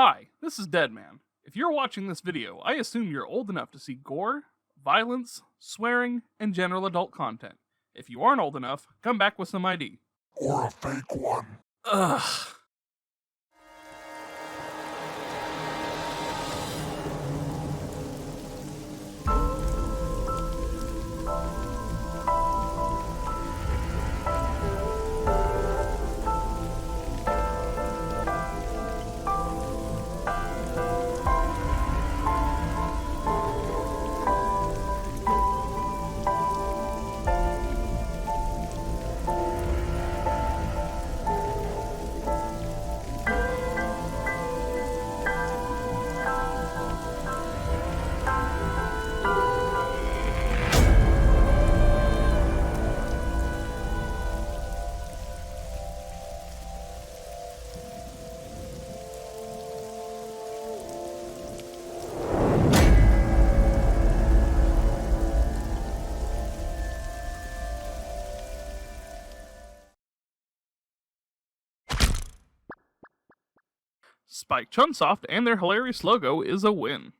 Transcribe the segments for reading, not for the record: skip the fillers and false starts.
Hi, this is Deadman. If you're watching this video, I assume you're old enough to see gore, violence, swearing, and general adult content. If you aren't old enough, come back with some ID. Or a fake one. Ugh. Spike Chunsoft and their hilarious logo is a win.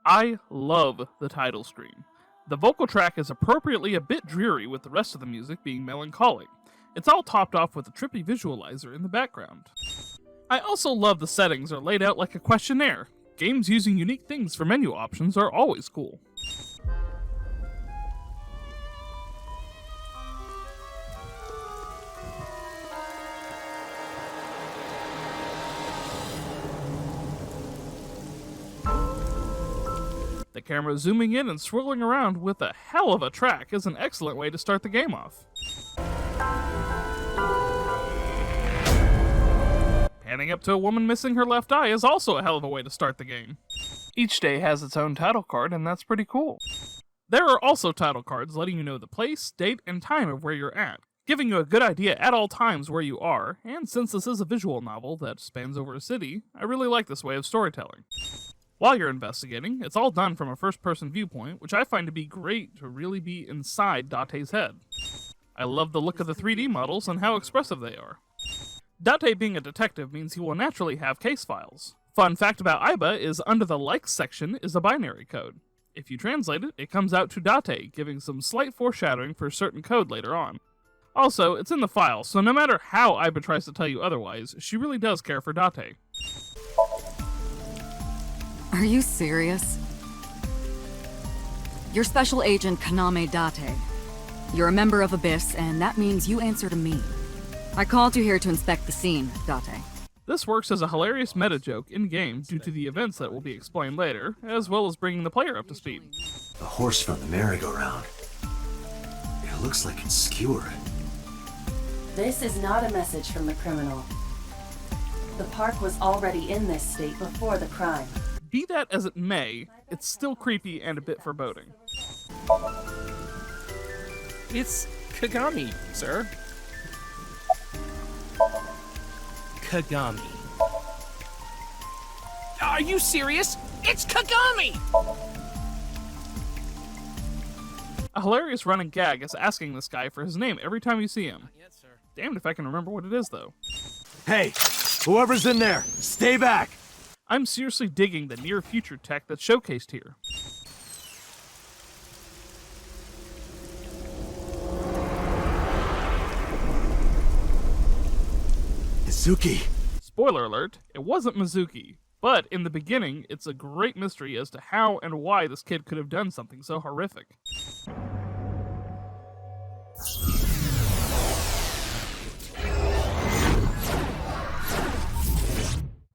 I love the title screen. The vocal track is appropriately a bit dreary, with the rest of the music being melancholic. It's all topped off with a trippy visualizer in the background. I also love the settings are laid out like a questionnaire. Games using unique things for menu options are always cool. The camera zooming in and swirling around with a hell of a track is an excellent way to start the game off. Panning up to a woman missing her left eye is also a hell of a way to start the game. Each day has its own title card, and that's pretty cool. There are also title cards letting you know the place, date, and time of where you're at, giving you a good idea at all times where you are, and since this is a visual novel that spans over a city, I really like this way of storytelling. While you're investigating, it's all done from a first-person viewpoint, which I find to be great to really be inside Date's head. I love the look of the 3D models and how expressive they are. Date being a detective means he will naturally have case files. Fun fact about Aiba is under the likes section is a binary code. If you translate it, it comes out to Date, giving some slight foreshadowing for a certain code later on. Also, it's in the file, so no matter how Aiba tries to tell you otherwise, she really does care for Date. Are you serious? You're Special Agent Kaname Date. You're a member of Abyss, and that means you answer to me. I called you here to inspect the scene, Date. This works as a hilarious meta joke in-game due to the events that will be explained later, as well as bringing the player up to speed. The horse from the merry-go-round. It looks like it's skewered. This is not a message from the criminal. The park was already in this state before the crime. Be that as it may, it's still creepy and a bit foreboding. It's Kagami, sir. Kagami. Are you serious? It's Kagami! A hilarious running gag is asking this guy for his name every time you see him. Yes, sir. Damned if I can remember what it is, though. Hey, whoever's in there, stay back! I'm seriously digging the near-future tech that's showcased here. Mizuki! Spoiler alert, it wasn't Mizuki. But in the beginning, it's a great mystery as to how and why this kid could have done something so horrific.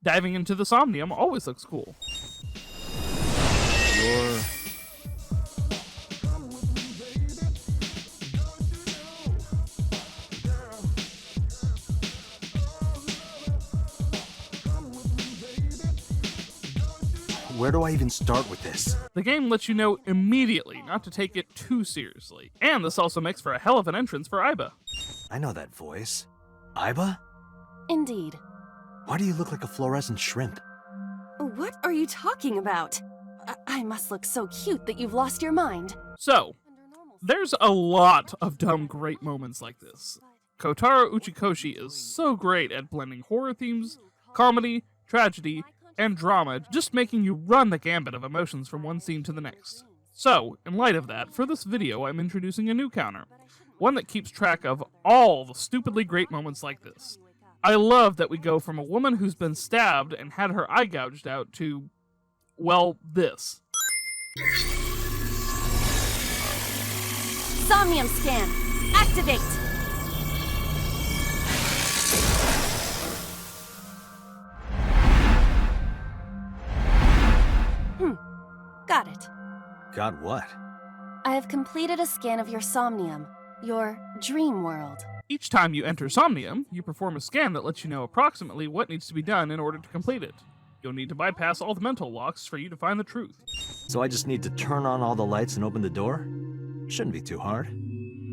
Diving into the Somnium always looks cool. Where do I even start with this? The game lets you know immediately not to take it too seriously, and this also makes for a hell of an entrance for Aiba. I know that voice. Aiba? Indeed. Why do you look like a fluorescent shrimp? What are you talking about? I must look so cute that you've lost your mind. So, There's a lot of dumb great moments like this. Kotaro Uchikoshi is so great at blending horror themes, comedy, tragedy, and drama, just making you run the gambit of emotions from one scene to the next. So, in light of that, for this video I'm introducing a new counter, one that keeps track of all the stupidly great moments like this. I love that we go from a woman who's been stabbed and had her eye gouged out to, well, this. Somnium scan. Activate. Got it. Got what? I have completed a scan of your Somnium, your dream world. Each time you enter Somnium, you perform a scan that lets you know approximately what needs to be done in order to complete it. You'll need to bypass all the mental locks for you to find the truth. So I just need to turn on all the lights and open the door? Shouldn't be too hard.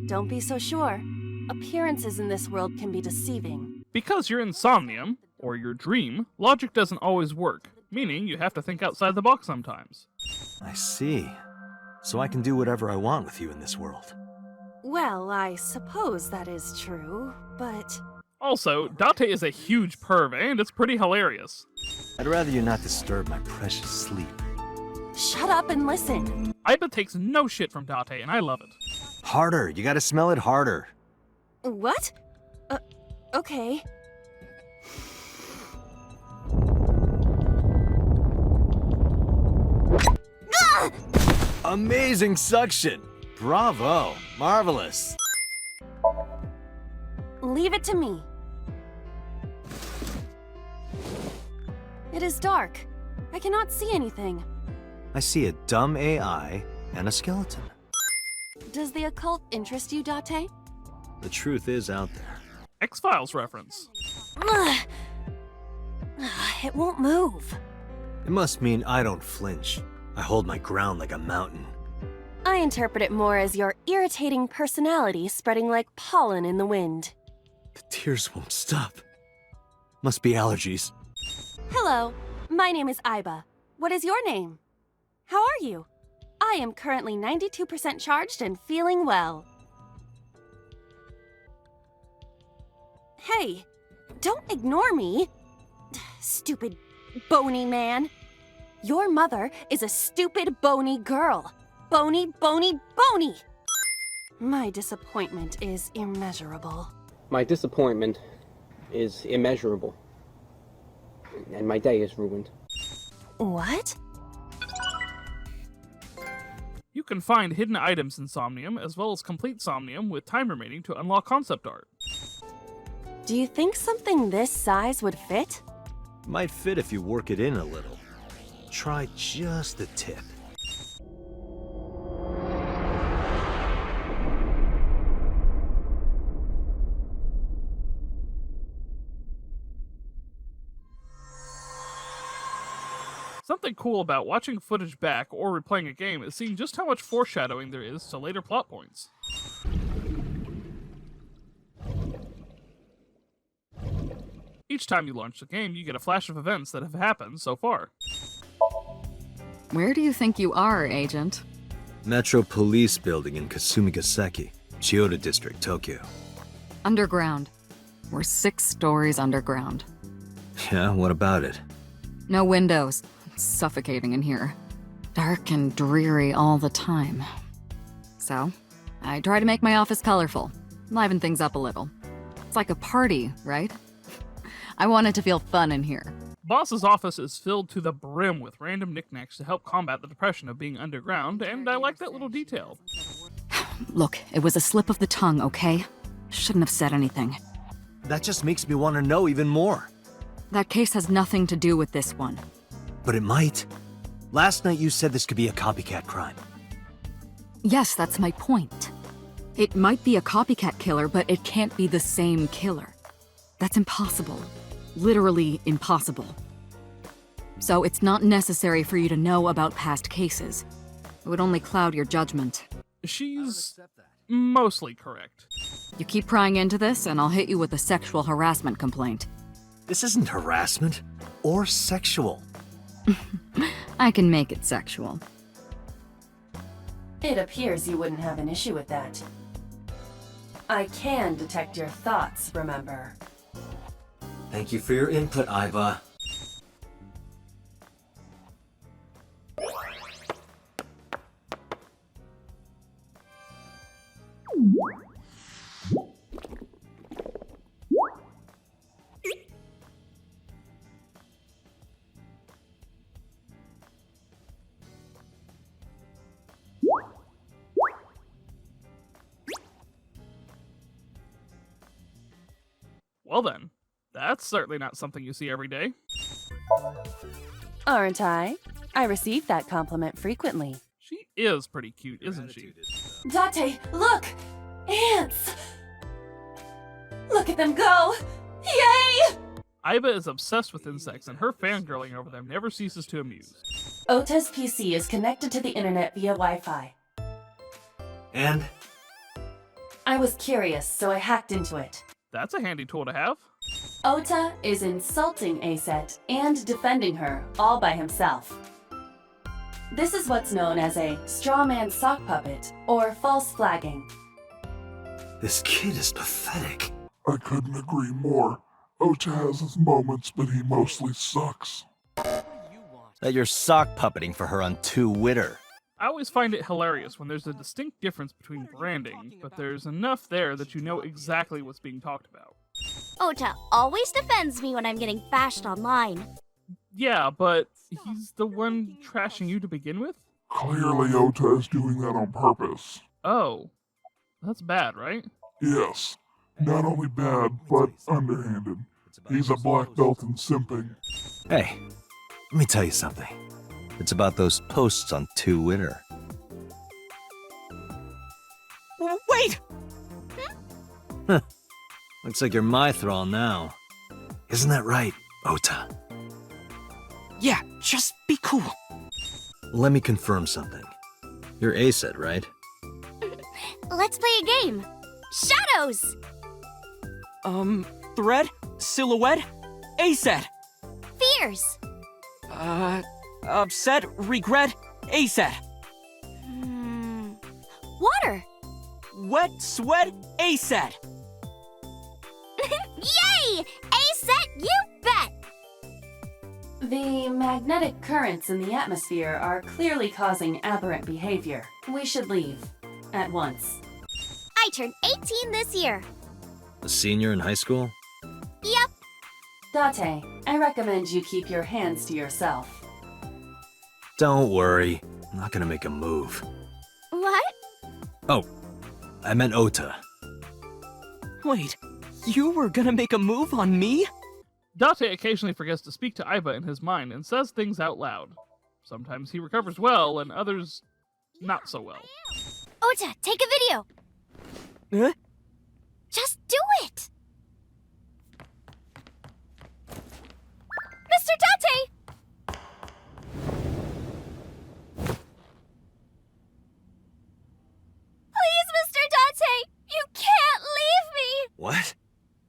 Don't be so sure. Appearances in this world can be deceiving. Because you're in Somnium, or your dream, logic doesn't always work, meaning you have to think outside the box sometimes. I see. So I can do whatever I want with you in this world. Well, I suppose that is true, but... Also, Date is a huge perv, and it's pretty hilarious. I'd rather you not disturb my precious sleep. Shut up and listen. Aiba takes no shit from Date, and I love it. Harder, you gotta smell it harder. What? Okay. Amazing suction! Bravo! Marvelous! Leave it to me. It is dark. I cannot see anything. I see a dumb AI and a skeleton. Does the occult interest you, Date? The truth is out there. X-Files reference. Ugh. It won't move. It must mean I don't flinch. I hold my ground like a mountain. I interpret it more as your irritating personality spreading like pollen in the wind. The tears won't stop. Must be allergies. Hello, my name is Aiba. What is your name? How are you? I am currently 92% charged and feeling well. Hey, don't ignore me. Stupid bony man. Your mother is a stupid bony girl. Bony, bony, bony! My disappointment is immeasurable. My disappointment is immeasurable. And my day is ruined. What? You can find hidden items in Somnium, as well as complete Somnium with time remaining to unlock concept art. Do you think something this size would fit? Might fit if you work it in a little. Try just the tip. Something cool about watching footage back or replaying a game is seeing just how much foreshadowing there is to later plot points. Each time you launch the game, you get a flash of events that have happened so far. Where do you think you are, Agent? Metro Police Building in Kasumigaseki, Chiyoda District, Tokyo. Underground. We're 6 stories underground. Yeah, what about it? No windows. It's suffocating in here. Dark and dreary all the time. So, I try to make my office colorful, liven things up a little. It's like a party, right? I want it to feel fun in here. Boss's office is filled to the brim with random knickknacks to help combat the depression of being underground, and I like that little detail. Look, it was a slip of the tongue, okay? Shouldn't have said anything. That just makes me want to know even more. That case has nothing to do with this one. But it might. Last night you said this could be a copycat crime. Yes, that's my point. It might be a copycat killer, but it can't be the same killer. That's impossible. Literally impossible. So it's not necessary for you to know about past cases. It would only cloud your judgment. She's mostly correct. You keep prying into this, and I'll hit you with a sexual harassment complaint. This isn't harassment or sexual. I can make it sexual. It appears you wouldn't have an issue with that. I can detect your thoughts, remember? Thank you for your input, Aiba. Well then, that's certainly not something you see every day. Aren't I? I receive that compliment frequently. She is pretty cute, isn't she? Date, look! Ants! Look at them go! Yay! Aiba is obsessed with insects, and her fangirling over them never ceases to amuse. Ota's PC is connected to the internet via Wi-Fi. And? I was curious, so I hacked into it. That's a handy tool to have. Ota is insulting Aset and defending her, all by himself. This is what's known as a straw man sock puppet, or false flagging. This kid is pathetic. I couldn't agree more. Ota has his moments, but he mostly sucks. That you're sock puppeting for her on Twitter. I always find it hilarious when there's a distinct difference between branding, but there's enough there that you know exactly what's being talked about. Ota always defends me when I'm getting bashed online. Yeah, but he's the one trashing you to begin with? Clearly Ota is doing that on purpose. Oh. That's bad, right? Yes. Not only bad, but underhanded. He's a black belt in simping. Hey, let me tell you something. It's about those posts on Twitter. Wait! Huh. Looks like you're my thrall now. Isn't that right, Ota? Yeah, just be cool. Let me confirm something. You're Aset, right? Let's play a game. Shadows! Thread? Silhouette? Aset! Fears! Upset? Regret? Aset! Water! Wet? Sweat? Aset! Yay! Aset, you bet! The magnetic currents in the atmosphere are clearly causing aberrant behavior. We should leave. At once. I turned 18 this year. A senior in high school? Yep. Date, I recommend you keep your hands to yourself. Don't worry. I'm not gonna make a move. What? Oh, I meant Ota. Wait, you were gonna make a move on me? Date occasionally forgets to speak to Aiba in his mind and says things out loud. Sometimes he recovers well, and others not so well. Ota, take a video. Huh? Just do it! Mr. Date! Please, Mr. Date! You can't leave me! What?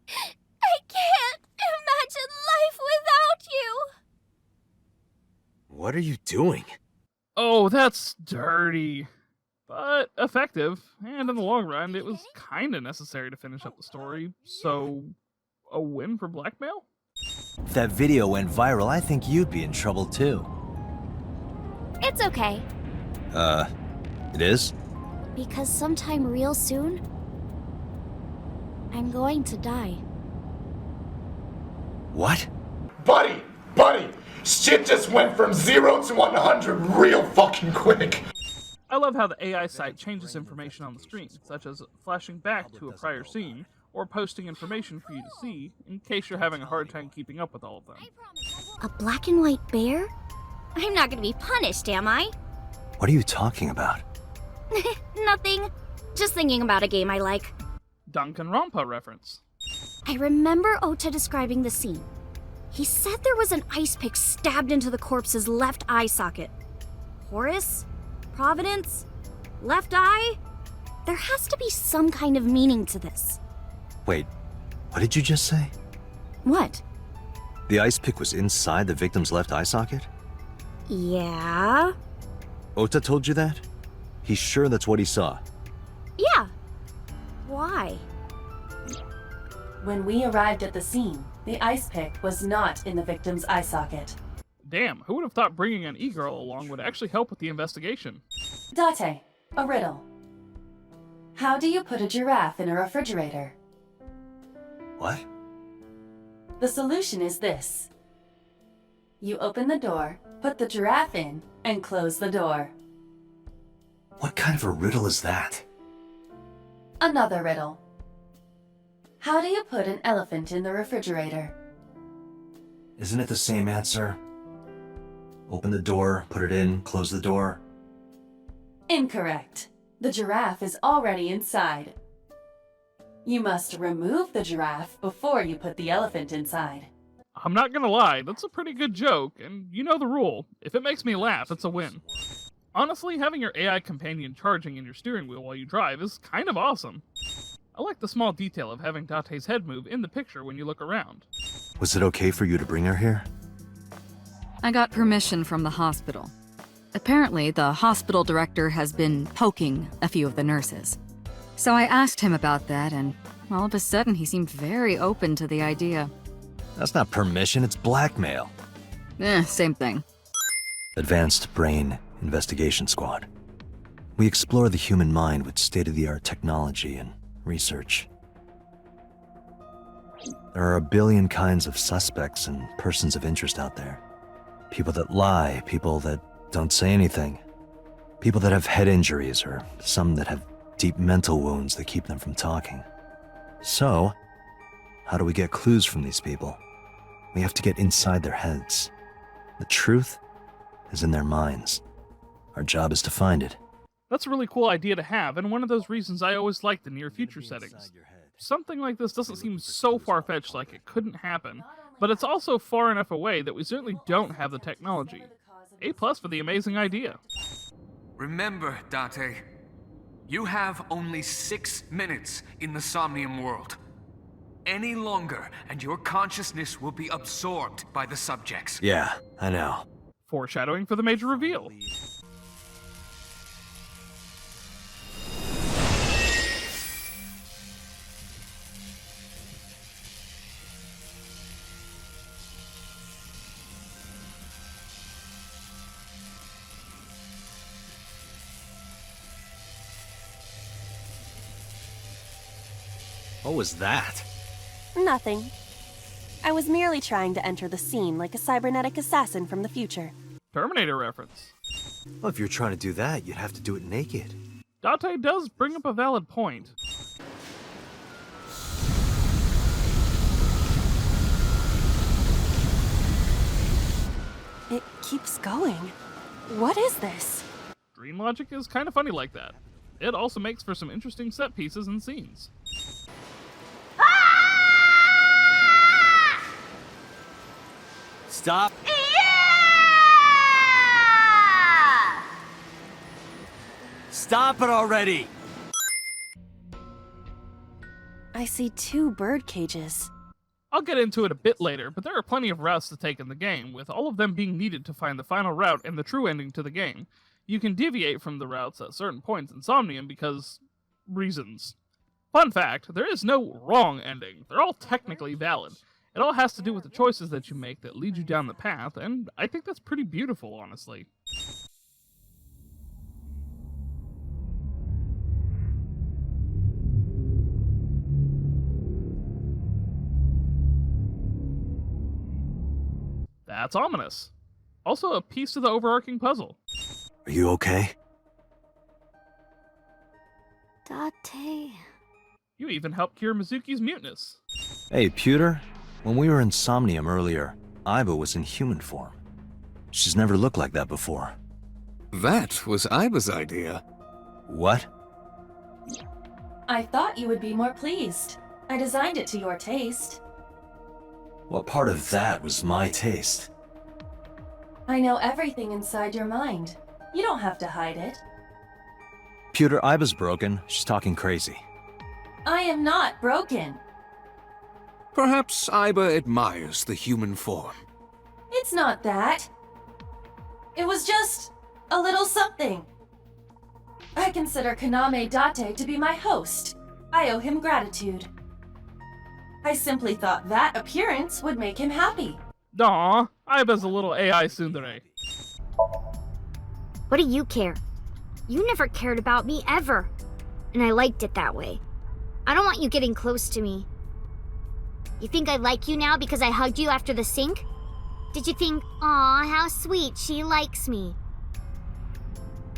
I can't imagine life without you! What are you doing? Oh, that's dirty. But effective, and in the long run, it was kinda necessary to finish up the story, so a win for blackmail? If that video went viral, I think you'd be in trouble too. It's okay, It is? because sometime real soon, I'm going to die. What? Buddy! Shit just went from 0 to 100 real fucking quick! I love how the AI site changes information on the screen, such as flashing back to a prior scene, or posting information for you to see, in case you're having a hard time keeping up with all of them. A black and white bear? I'm not gonna be punished, am I? What are you talking about? Nothing. Just thinking about a game I like. Danganronpa reference. I remember Ota describing the scene. He said there was an ice pick stabbed into the corpse's left eye socket. Horus? Providence? Left eye? There has to be some kind of meaning to this. Wait, what did you just say? What? The ice pick was inside the victim's left eye socket? Yeah? Ota told you that? He's sure that's what he saw. Yeah. Why? When we arrived at the scene, the ice pick was not in the victim's eye socket. Damn, who would have thought bringing an e-girl along would actually help with the investigation? Date, a riddle. How do you put a giraffe in a refrigerator? What? The solution is this. You open the door, put the giraffe in, and close the door. What kind of a riddle is that? Another riddle. How do you put an elephant in the refrigerator? Isn't it the same answer? Open the door, put it in, close the door. Incorrect. The giraffe is already inside. You must remove the giraffe before you put the elephant inside. I'm not gonna lie, that's a pretty good joke, and you know the rule. If it makes me laugh, it's a win. Honestly, having your AI companion charging in your steering wheel while you drive is kind of awesome. I like the small detail of having Date's head move in the picture when you look around. Was it okay for you to bring her here? I got permission from the hospital. Apparently, the hospital director has been poking a few of the nurses. So I asked him about that, and all of a sudden he seemed very open to the idea. That's not permission, it's blackmail. Same thing. Advanced Brain Investigation Squad. We explore the human mind with state-of-the-art technology and research. There are a billion kinds of suspects and persons of interest out there. People that lie, people that don't say anything. People that have head injuries, or some that have deep mental wounds that keep them from talking. So, how do we get clues from these people? We have to get inside their heads. The truth is in their minds. Our job is to find it. That's a really cool idea to have, and one of those reasons I always like the near future settings. Something like this doesn't seem so far-fetched like it couldn't happen, but it's also far enough away that we certainly don't have the technology. A+ for the amazing idea. Remember, Date, you have only 6 minutes in the Somnium world. Any longer, and your consciousness will be absorbed by the subjects. Yeah, I know. Foreshadowing for the major reveal. What was that? Nothing. I was merely trying to enter the scene like a cybernetic assassin from the future. Terminator reference. Well, if you're trying to do that, you'd have to do it naked. Date does bring up a valid point. It keeps going. What is this? Dream logic is kind of funny like that. It also makes for some interesting set pieces and scenes. Stop. Stop it already! I see 2 bird cages. I'll get into it a bit later, but there are plenty of routes to take in the game, with all of them being needed to find the final route and the true ending to the game. You can deviate from the routes at certain points in Somnium because... reasons. Fun fact, there is no wrong ending. They're all technically valid. It all has to do with the choices that you make that lead you down the path, and I think that's pretty beautiful, honestly. That's ominous. Also a piece to the overarching puzzle. Are you okay? Date. You even helped cure Mizuki's muteness. Hey, Pewter. When we were in Somnium earlier, Aiba was in human form. She's never looked like that before. That was Aiba's idea. What? I thought you would be more pleased. I designed it to your taste. What part of that was my taste? I know everything inside your mind. You don't have to hide it. Pewter, Aiba's broken. She's talking crazy. I am not broken. Perhaps Aiba admires the human form. It's not that. It was just a little something. I consider Kaname Date to be my host. I owe him gratitude. I simply thought that appearance would make him happy. Aw, Aiba's a little AI tsundere. What do you care? You never cared about me ever. And I liked it that way. I don't want you getting close to me. You think I like you now because I hugged you after the sink? Did you think, aw, how sweet, she likes me?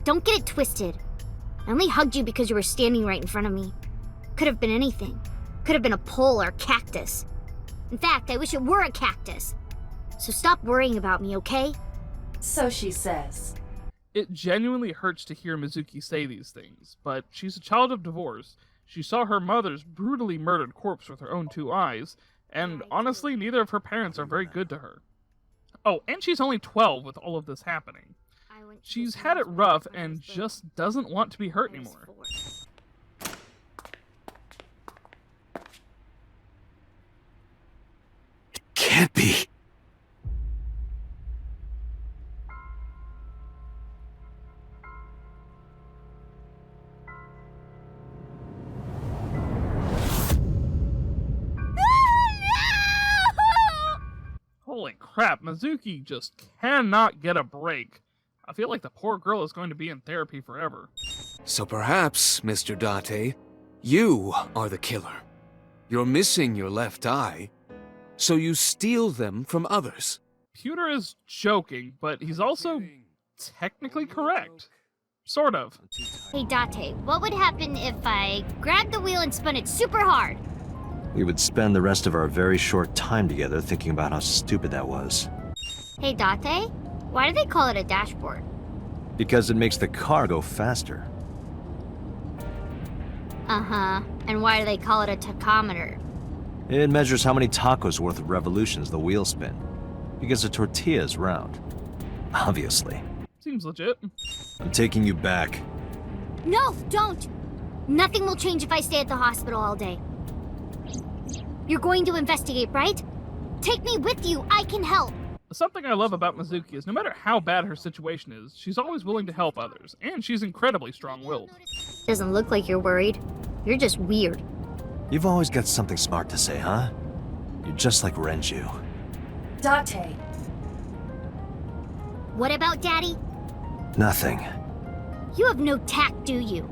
Don't get it twisted. I only hugged you because you were standing right in front of me. Could have been anything. Could have been a pole or a cactus. In fact, I wish it were a cactus. So stop worrying about me, okay? So she says. It genuinely hurts to hear Mizuki say these things, but she's a child of divorce. She saw her mother's brutally murdered corpse with her own 2 eyes, and honestly, neither of her parents are very good to her. Oh, and she's only 12 with all of this happening. She's had it rough and just doesn't want to be hurt anymore. Can't be. Holy crap, Mizuki just cannot get a break. I feel like the poor girl is going to be in therapy forever. So perhaps, Mr. Date, you are the killer. You're missing your left eye, so you steal them from others. Pewter is joking, but he's also technically correct. Sort of. Hey, Date, what would happen if I grabbed the wheel and spun it super hard? We would spend the rest of our very short time together thinking about how stupid that was. Hey, Date, why do they call it a dashboard? Because it makes the car go faster. Uh-huh. And why do they call it a tachometer? It measures how many tacos worth of revolutions the wheels spin. Because a tortilla is round. Obviously. Seems legit. I'm taking you back. No, don't! Nothing will change if I stay at the hospital all day. You're going to investigate, right? Take me with you, I can help! Something I love about Mizuki is no matter how bad her situation is, she's always willing to help others, and she's incredibly strong-willed. Doesn't look like you're worried. You're just weird. You've always got something smart to say, huh? You're just like Renju. Date. What about Daddy? Nothing. You have no tact, do you?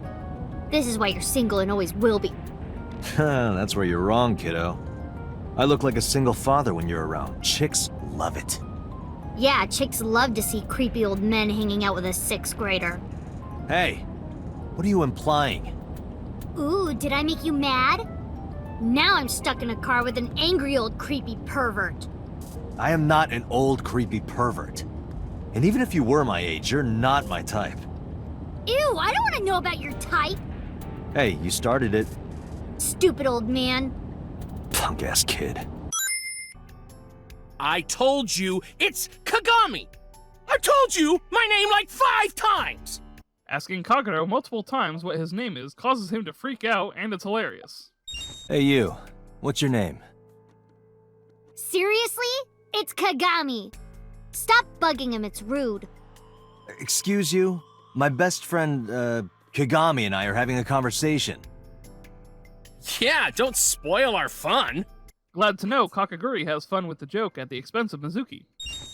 This is why you're single and always will be. That's where you're wrong, kiddo. I look like a single father when you're around. Chicks love it. Yeah, chicks love to see creepy old men hanging out with a 6th grader. Hey, what are you implying? Ooh, did I make you mad? Now I'm stuck in a car with an angry old creepy pervert. I am not an old creepy pervert. And even if you were my age, you're not my type. Ew, I don't want to know about your type. Hey, you started it. Stupid old man. Punk-ass kid. I told you, it's Kagami! I told you my name like 5 times! Asking Kagero multiple times what his name is causes him to freak out, and it's hilarious. Hey you, what's your name? Seriously? It's Kagami. Stop bugging him, it's rude. Excuse you? My best friend, Kagami and I are having a conversation. Yeah, don't spoil our fun. Glad to know Kakaguri has fun with the joke at the expense of Mizuki.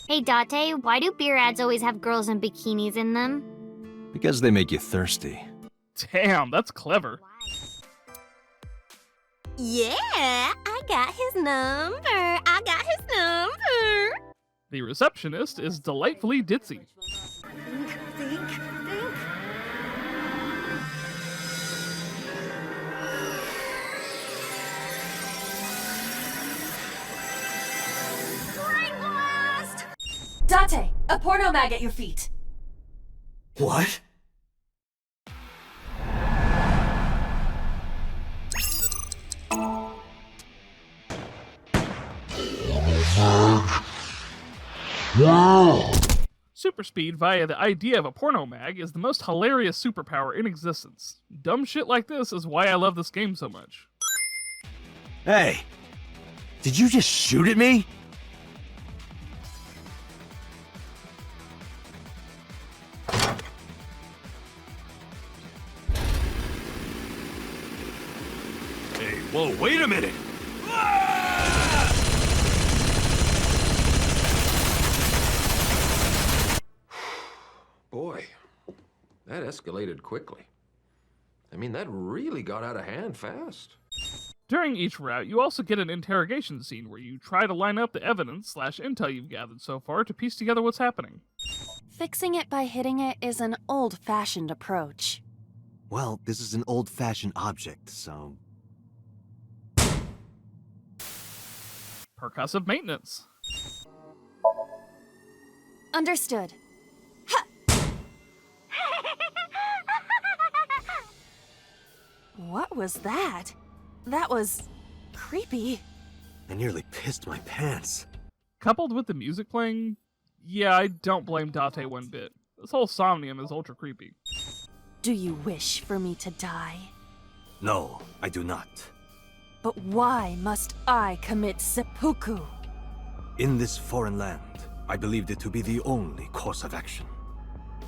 Hey Date, why do beer ads always have girls in bikinis in them? Because they make you thirsty. Damn, that's clever. Yeah, I got his number. I got his number. The receptionist is delightfully ditzy. Think. Date, a porno mag at your feet. What? Super speed via the idea of a porno mag is the most hilarious superpower in existence. Dumb shit like this is why I love this game so much. Hey! Did you just shoot at me? Whoa, wait a minute! Boy, that escalated quickly. I mean, that really got out of hand fast. During each route, you also get an interrogation scene where you try to line up the evidence/intel you've gathered so far to piece together what's happening. Fixing it by hitting it is an old-fashioned approach. Well, this is an old-fashioned object, so... Percussive maintenance. Understood. What was that? That was... creepy. I nearly pissed my pants. Coupled with the music playing, yeah, I don't blame Date one bit. This whole Somnium is ultra creepy. Do you wish for me to die? No, I do not. But why must I commit seppuku? In this foreign land, I believed it to be the only course of action.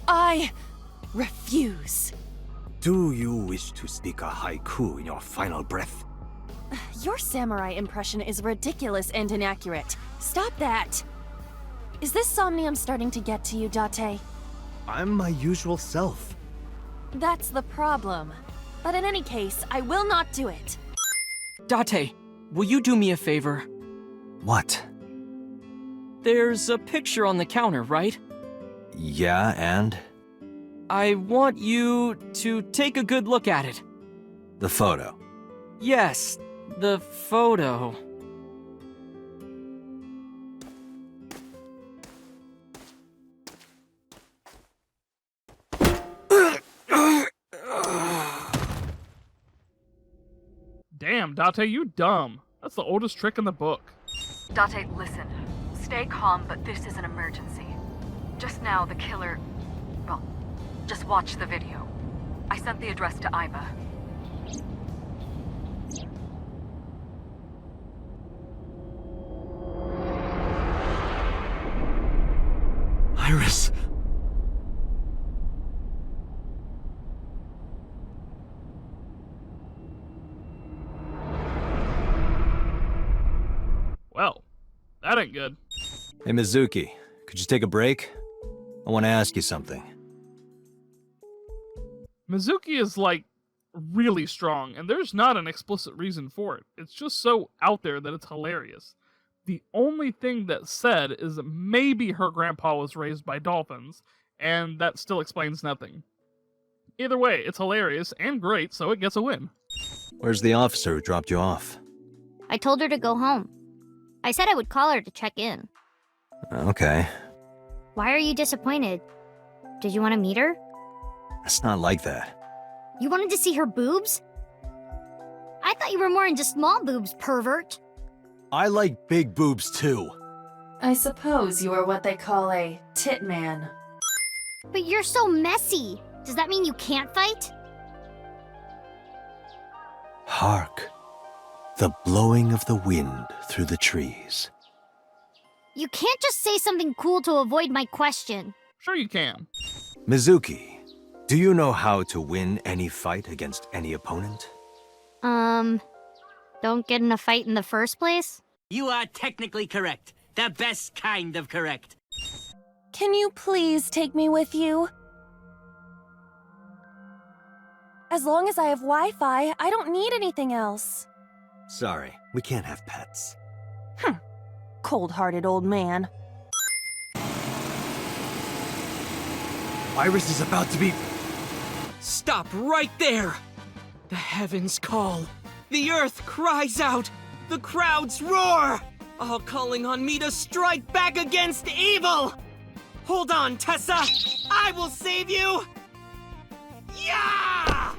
I refuse. Do you wish to speak a haiku in your final breath? Your samurai impression is ridiculous and inaccurate. Stop that! Is this Somnium starting to get to you, Date? I'm my usual self. That's the problem. But in any case, I will not do it. Date, will you do me a favor? What? There's a picture on the counter, right? Yeah, and? I want you to take a good look at it. The photo. Yes, the photo. Damn, Date, you dumb. That's the oldest trick in the book. Date, listen. Stay calm, but this is an emergency. Just now, the killer... Well, just watch the video. I sent the address to Iba. Iris! Well, that ain't good. Hey, Mizuki, could you take a break? I want to ask you something. Mizuki is, like, really strong, and there's not an explicit reason for it. It's just so out there that it's hilarious. The only thing that's said is that maybe her grandpa was raised by dolphins, and that still explains nothing. Either way, it's hilarious and great, so it gets a win. Where's the officer who dropped you off? I told her to go home. I said I would call her to check in. Okay. Why are you disappointed? Did you want to meet her? It's not like that. You wanted to see her boobs? I thought you were more into small boobs, pervert. I like big boobs too. I suppose you are what they call a tit man. But you're so messy. Does that mean you can't fight? Hark. The blowing of the wind through the trees. You can't just say something cool to avoid my question. Sure you can. Mizuki, do you know how to win any fight against any opponent? Don't get in a fight in the first place? You are technically correct. The best kind of correct. Can you please take me with you? As long as I have Wi-Fi, I don't need anything else. Sorry, we can't have pets. Cold-hearted old man. Iris is about to be... Stop right there! The heavens call. The earth cries out. The crowds roar. All calling on me to strike back against evil. Hold on, Tessa. I will save you. Yeah!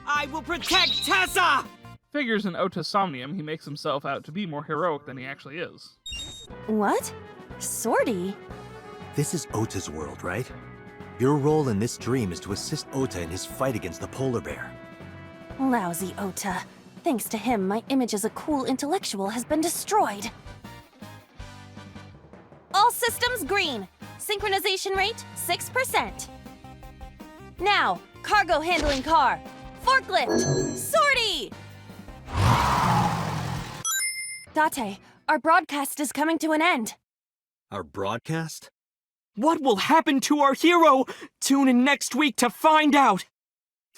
I will protect Tessa! Figures in Ota's Somnium, he makes himself out to be more heroic than he actually is. What? Sortie? This is Ota's world, right? Your role in this dream is to assist Ota in his fight against the polar bear. Lousy Ota. Thanks to him, my image as a cool intellectual has been destroyed. All systems green. Synchronization rate, 6%. Now, cargo handling car, forklift, sortie! Date, our broadcast is coming to an end. Our broadcast? What will happen to our hero? Tune in next week to find out!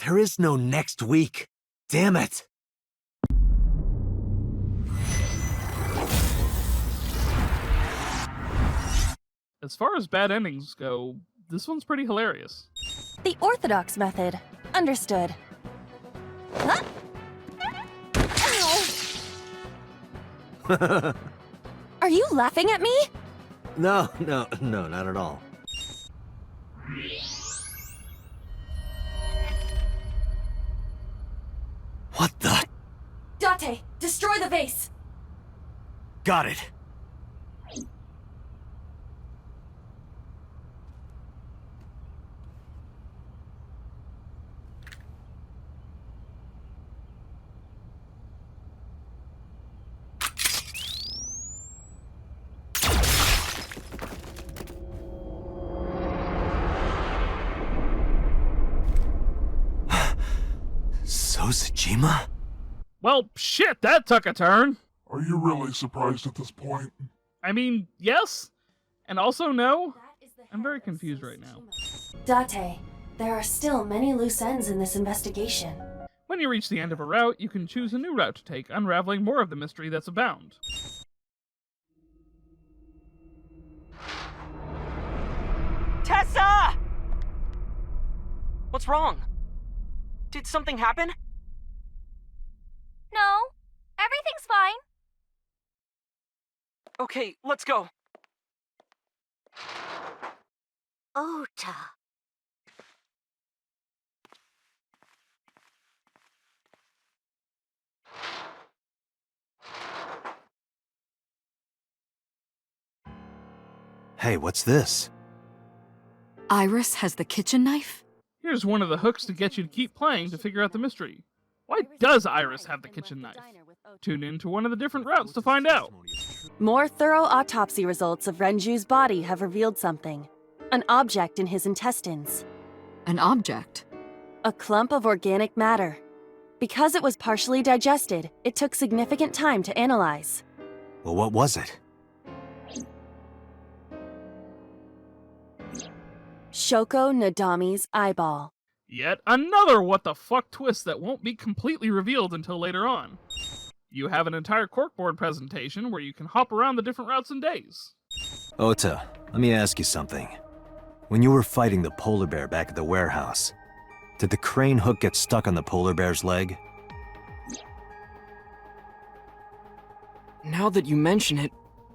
There is no next week. Damn it! As far as bad endings go, this one's pretty hilarious. The orthodox method. Understood. Huh? Ow! Are you laughing at me? No, not at all. What the? Date, destroy the vase! Got it. Sojima? Well, shit, that took a turn. Are you really surprised at this point? I mean, yes, and also no. I'm very confused right now. Date, there are still many loose ends in this investigation. When you reach the end of a route, you can choose a new route to take, unraveling more of the mystery that's abound. Tessa! What's wrong? Did something happen? No, everything's fine. Okay, let's go. Ota. Hey, what's this? Iris has the kitchen knife? Here's one of the hooks to get you to keep playing to figure out the mystery. Why does Iris have the kitchen knife? Tune in to one of the different routes to find out. More thorough autopsy results of Renju's body have revealed something. An object in his intestines. An object? A clump of organic matter. Because it was partially digested, it took significant time to analyze. Well, what was it? Shoko Nadami's eyeball. Yet another what the fuck twist that won't be completely revealed until later on. You have an entire corkboard presentation where you can hop around the different routes and days. Ota, let me ask you something. When you were fighting the polar bear back at the warehouse, did the crane hook get stuck on the polar bear's leg? Now that you mention it,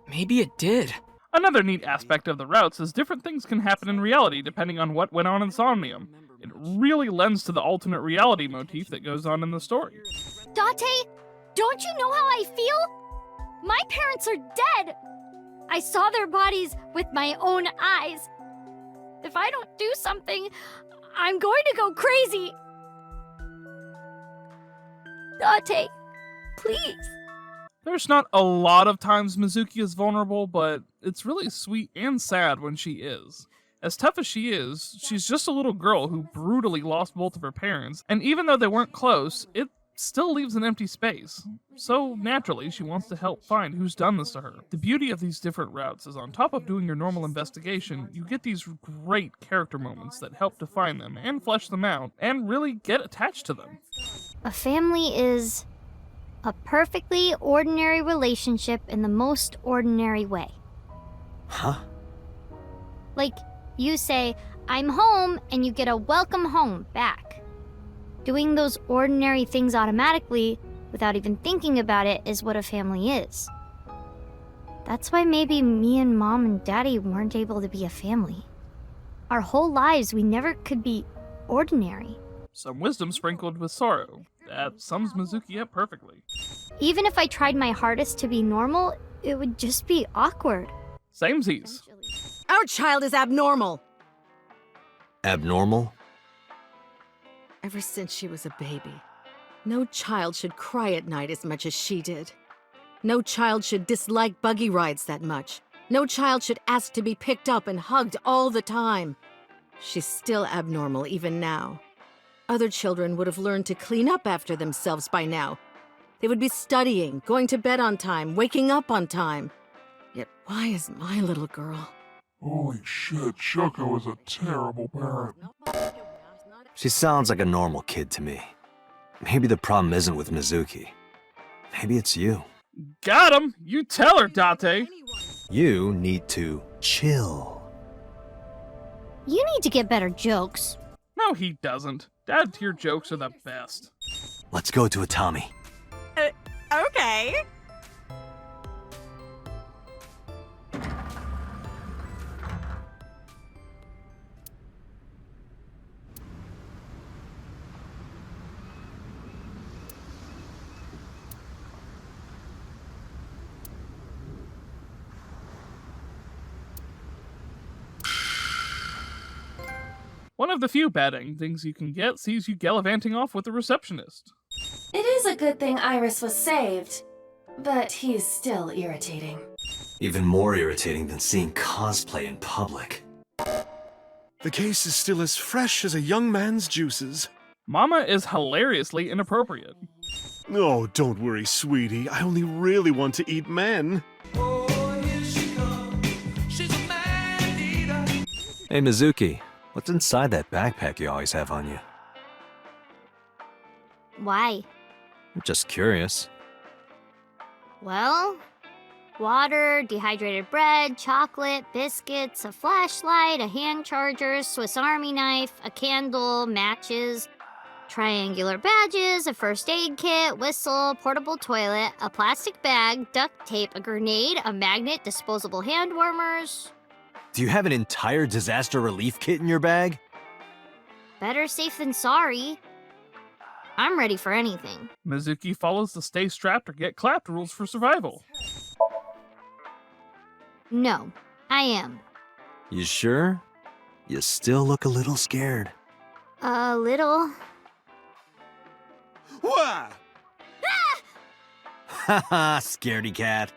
maybe it did. Another neat aspect of the routes is different things can happen in reality depending on what went on in Somnium. It really lends to the alternate reality motif that goes on in the story. Date, don't you know how I feel? My parents are dead. I saw their bodies with my own eyes. If I don't do something, I'm going to go crazy. Date, please. There's not a lot of times Mizuki is vulnerable, but it's really sweet and sad when she is. As tough as she is, she's just a little girl who brutally lost both of her parents, and even though they weren't close, it still leaves an empty space. So naturally, she wants to help find who's done this to her. The beauty of these different routes is on top of doing your normal investigation, you get these great character moments that help define them and flesh them out, and really get attached to them. A family is a perfectly ordinary relationship in the most ordinary way. Huh? Like, you say, I'm home, and you get a welcome home back. Doing those ordinary things automatically, without even thinking about it, is what a family is. That's why maybe me and Mom and Daddy weren't able to be a family. Our whole lives, we never could be ordinary. Some wisdom sprinkled with sorrow. That sums Mizuki up perfectly. Even if I tried my hardest to be normal, it would just be awkward. Samesies. Our child is abnormal. Abnormal? Ever since she was a baby. No child should cry at night as much as she did. No child should dislike buggy rides that much. No child should ask to be picked up and hugged all the time. She's still abnormal even now. Other children would have learned to clean up after themselves by now. They would be studying, going to bed on time, waking up on time. Yet why is my little girl? Holy shit, Shoko is a terrible parent. She sounds like a normal kid to me. Maybe the problem isn't with Mizuki. Maybe it's you. Got him! You tell her, Date! You need to chill. You need to get better jokes. No, he doesn't. Dad tier jokes are the best. Let's go to Atami. Okay. One of the few bad endings you can get sees you gallivanting off with the receptionist. It is a good thing Iris was saved, but he's still irritating. Even more irritating than seeing cosplay in public. The case is still as fresh as a young man's juices. Mama is hilariously inappropriate. Oh, don't worry, sweetie. I only really want to eat men. Hey, Mizuki. What's inside that backpack you always have on you? Why? I'm just curious. Well, water, dehydrated bread, chocolate, biscuits, a flashlight, a hand charger, Swiss Army knife, a candle, matches, triangular badges, a first aid kit, whistle, portable toilet, a plastic bag, duct tape, a grenade, a magnet, disposable hand warmers. Do you have an entire disaster relief kit in your bag? Better safe than sorry. I'm ready for anything. Mizuki follows the stay strapped or get clapped rules for survival. No, I am. You sure? You still look a little scared. A little. Wah! Haha, scaredy cat.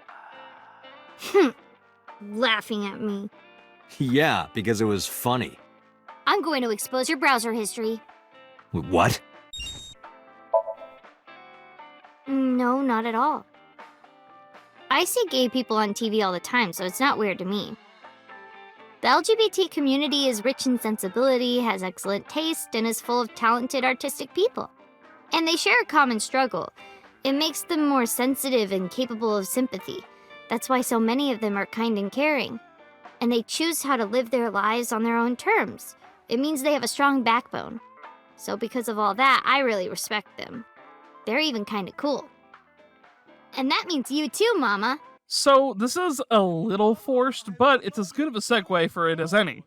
Laughing at me. Yeah, because it was funny. I'm going to expose your browser history. What? No, not at all. I see gay people on TV all the time, so it's not weird to me. The LGBT community is rich in sensibility, has excellent taste, and is full of talented artistic people. And they share a common struggle. It makes them more sensitive and capable of sympathy. That's why so many of them are kind and caring. And they choose how to live their lives on their own terms. It means they have a strong backbone. So because of all that, I really respect them. They're even kinda cool. And that means you too, Mama. So, this is a little forced, but it's as good of a segue for it as any.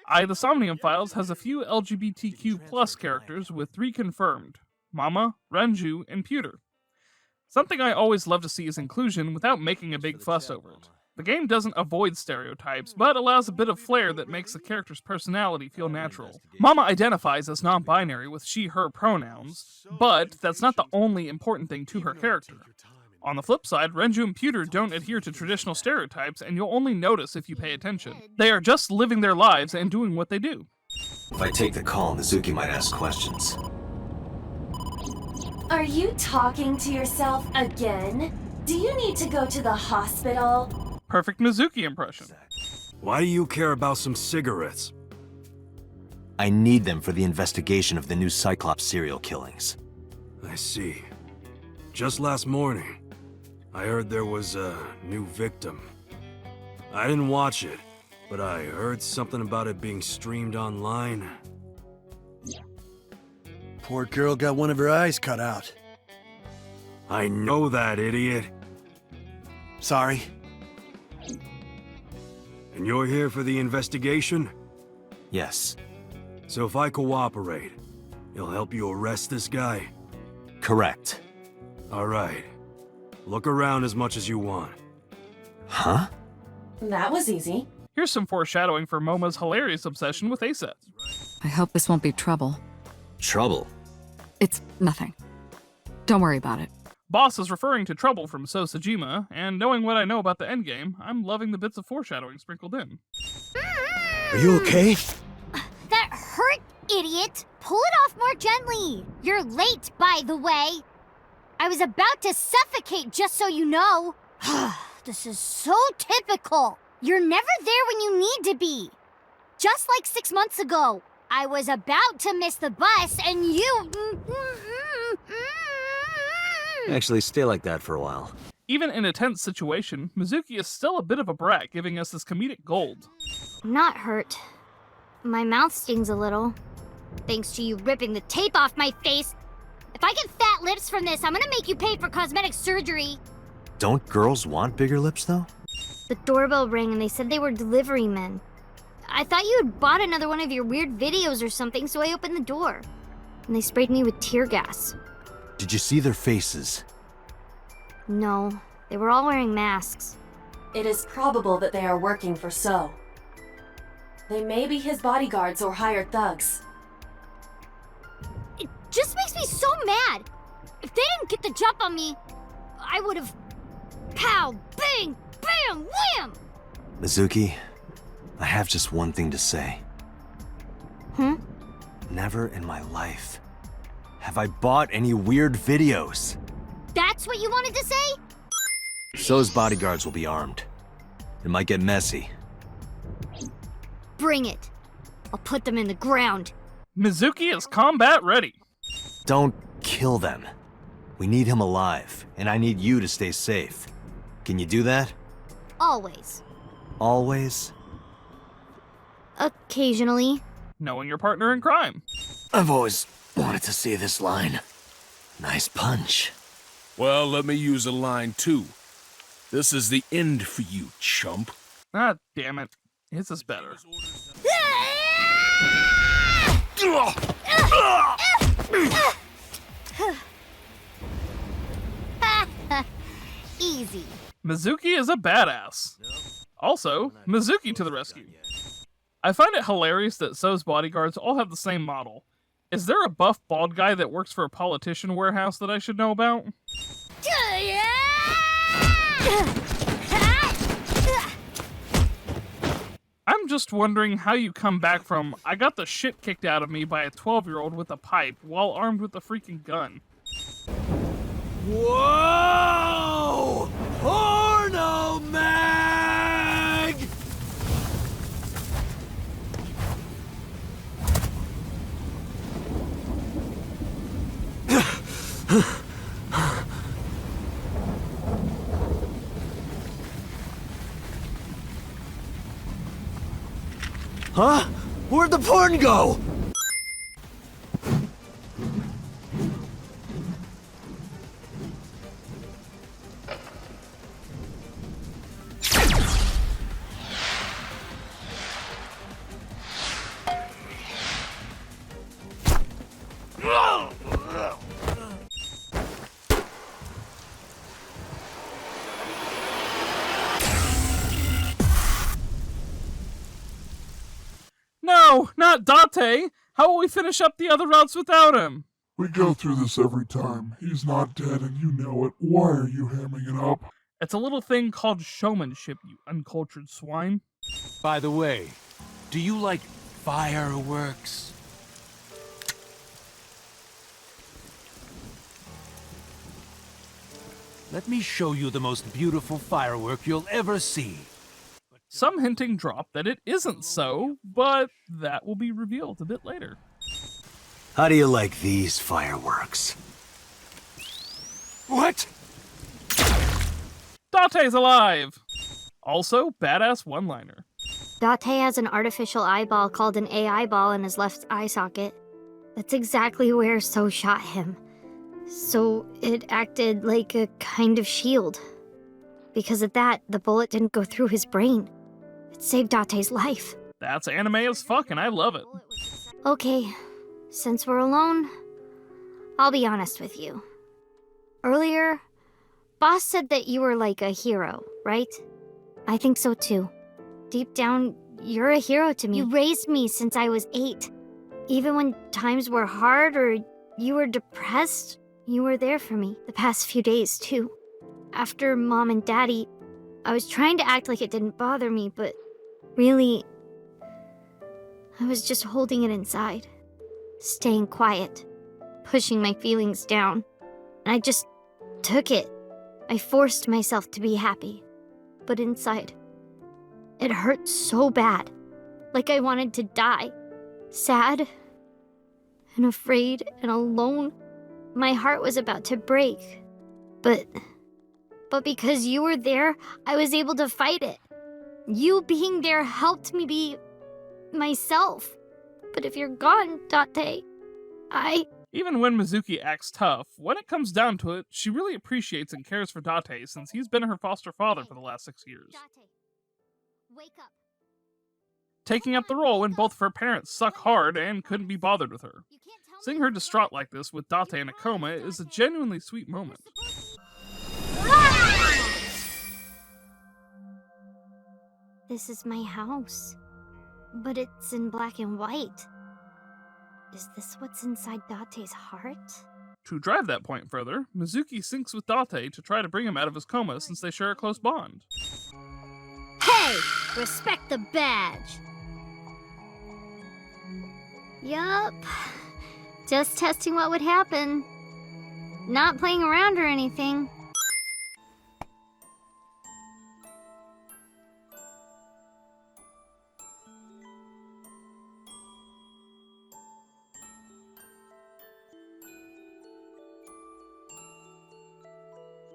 The Somnium Files has a few LGBTQ plus characters with 3 confirmed. Mama, Renju, and Pewter. Something I always love to see is inclusion without making a big fuss over it. The game doesn't avoid stereotypes, but allows a bit of flair that makes the character's personality feel natural. Mama identifies as non-binary with she/her pronouns, but that's not the only important thing to her character. On the flip side, Renju and Pewter don't adhere to traditional stereotypes, and you'll only notice if you pay attention. They are just living their lives and doing what they do. If I take the call, Mizuki might ask questions. Are you talking to yourself again? Do you need to go to the hospital? Perfect Mizuki impression. Why do you care about some cigarettes? I need them for the investigation of the new Cyclops serial killings. I see. Just last morning, I heard there was a new victim. I didn't watch it, but I heard something about it being streamed online. Poor girl got one of her eyes cut out. I know that, idiot. Sorry. And you're here for the investigation? Yes. So if I cooperate, you'll help you arrest this guy? Correct. All right. Look around as much as you want. Huh? That was easy. Here's some foreshadowing for Momo's hilarious obsession with ASET. I hope this won't be trouble. Trouble? It's nothing. Don't worry about it. Boss is referring to Trouble from So Sajima, and knowing what I know about the endgame, I'm loving the bits of foreshadowing sprinkled in. Are you okay? That idiot! Pull it off more gently! You're late, by the way! I was about to suffocate, just so you know! This is so typical! You're never there when you need to be! Just like 6 months ago, I was about to miss the bus and you... Actually, stay like that for a while. Even in a tense situation, Mizuki is still a bit of a brat, giving us this comedic gold. I'm not hurt. My mouth stings a little. Thanks to you ripping the tape off my face. If I get fat lips from this, I'm gonna make you pay for cosmetic surgery. Don't girls want bigger lips, though? The doorbell rang and they said they were delivery men. I thought you had bought another one of your weird videos or something, so I opened the door. And they sprayed me with tear gas. Did you see their faces? No, they were all wearing masks. It is probable that they are working for So. They may be his bodyguards or hired thugs. It just makes me so mad. If they didn't get the jump on me, I would have... Pow! Bang! Bam! Wham! Mizuki, I have just one thing to say. Never in my life have I bought any weird videos. That's what you wanted to say? So's bodyguards will be armed. It might get messy. Bring it. I'll put them in the ground. Mizuki is combat ready. Don't kill them. We need him alive, and I need you to stay safe. Can you do that? Always. Always? Occasionally. Knowing your partner in crime. I've always wanted to see this line. Nice punch. Well, let me use a line too. This is the end for you, chump. Ah, damn it. His is better. Easy. Mizuki is a badass. Also, Mizuki to the rescue. I find it hilarious that So's bodyguards all have the same model. Is there a buff bald guy that works for a politician warehouse that I should know about? I'm just wondering how you come back from, I got the shit kicked out of me by a 12-year-old with a pipe while armed with a freaking gun. Whoa! Porno mag! Huh? Where'd the porn go? No, not Date! How will we finish up the other routes without him? We go through this every time. He's not dead and you know it. Why are you hamming it up? It's a little thing called showmanship, you uncultured swine. By the way, do you like fireworks? Let me show you the most beautiful firework you'll ever see. Some hinting drop that it isn't so, but that will be revealed a bit later. How do you like these fireworks? What? Date's alive! Also, badass one-liner. Date has an artificial eyeball called an AI ball in his left eye socket. That's exactly where So shot him. So it acted like a kind of shield. Because of that, the bullet didn't go through his brain. It saved Date's life. That's anime as fuck, and I love it. Okay, since we're alone, I'll be honest with you. Earlier, Boss said that you were like a hero, right? I think so too. Deep down, you're a hero to me. You raised me since I was 8. Even when times were hard or you were depressed, you were there for me. The past few days, too. After Mom and Daddy, I was trying to act like it didn't bother me, but really, I was just holding it inside. staying quiet, pushing my feelings down. And I just took it. I forced myself to be happy. But inside, it hurt so bad. Like I wanted to die. Sad and afraid and alone. My heart was about to break. But because you were there, I was able to fight it. You being there helped me be myself. But if you're gone, Date, Even when Mizuki acts tough, when it comes down to it, she really appreciates and cares for Date since he's been her foster father for the last 6 years. Date, wake up. Taking up the role when both of her parents suck hard and couldn't be bothered with her. Seeing her distraught like this with Date in a coma is a genuinely sweet moment. This is my house, but it's in black and white. Is this what's inside Date's heart? To drive that point further, Mizuki syncs with Date to try to bring him out of his coma since they share a close bond. Hey! Respect the badge! Yup. Just testing what would happen. Not playing around or anything.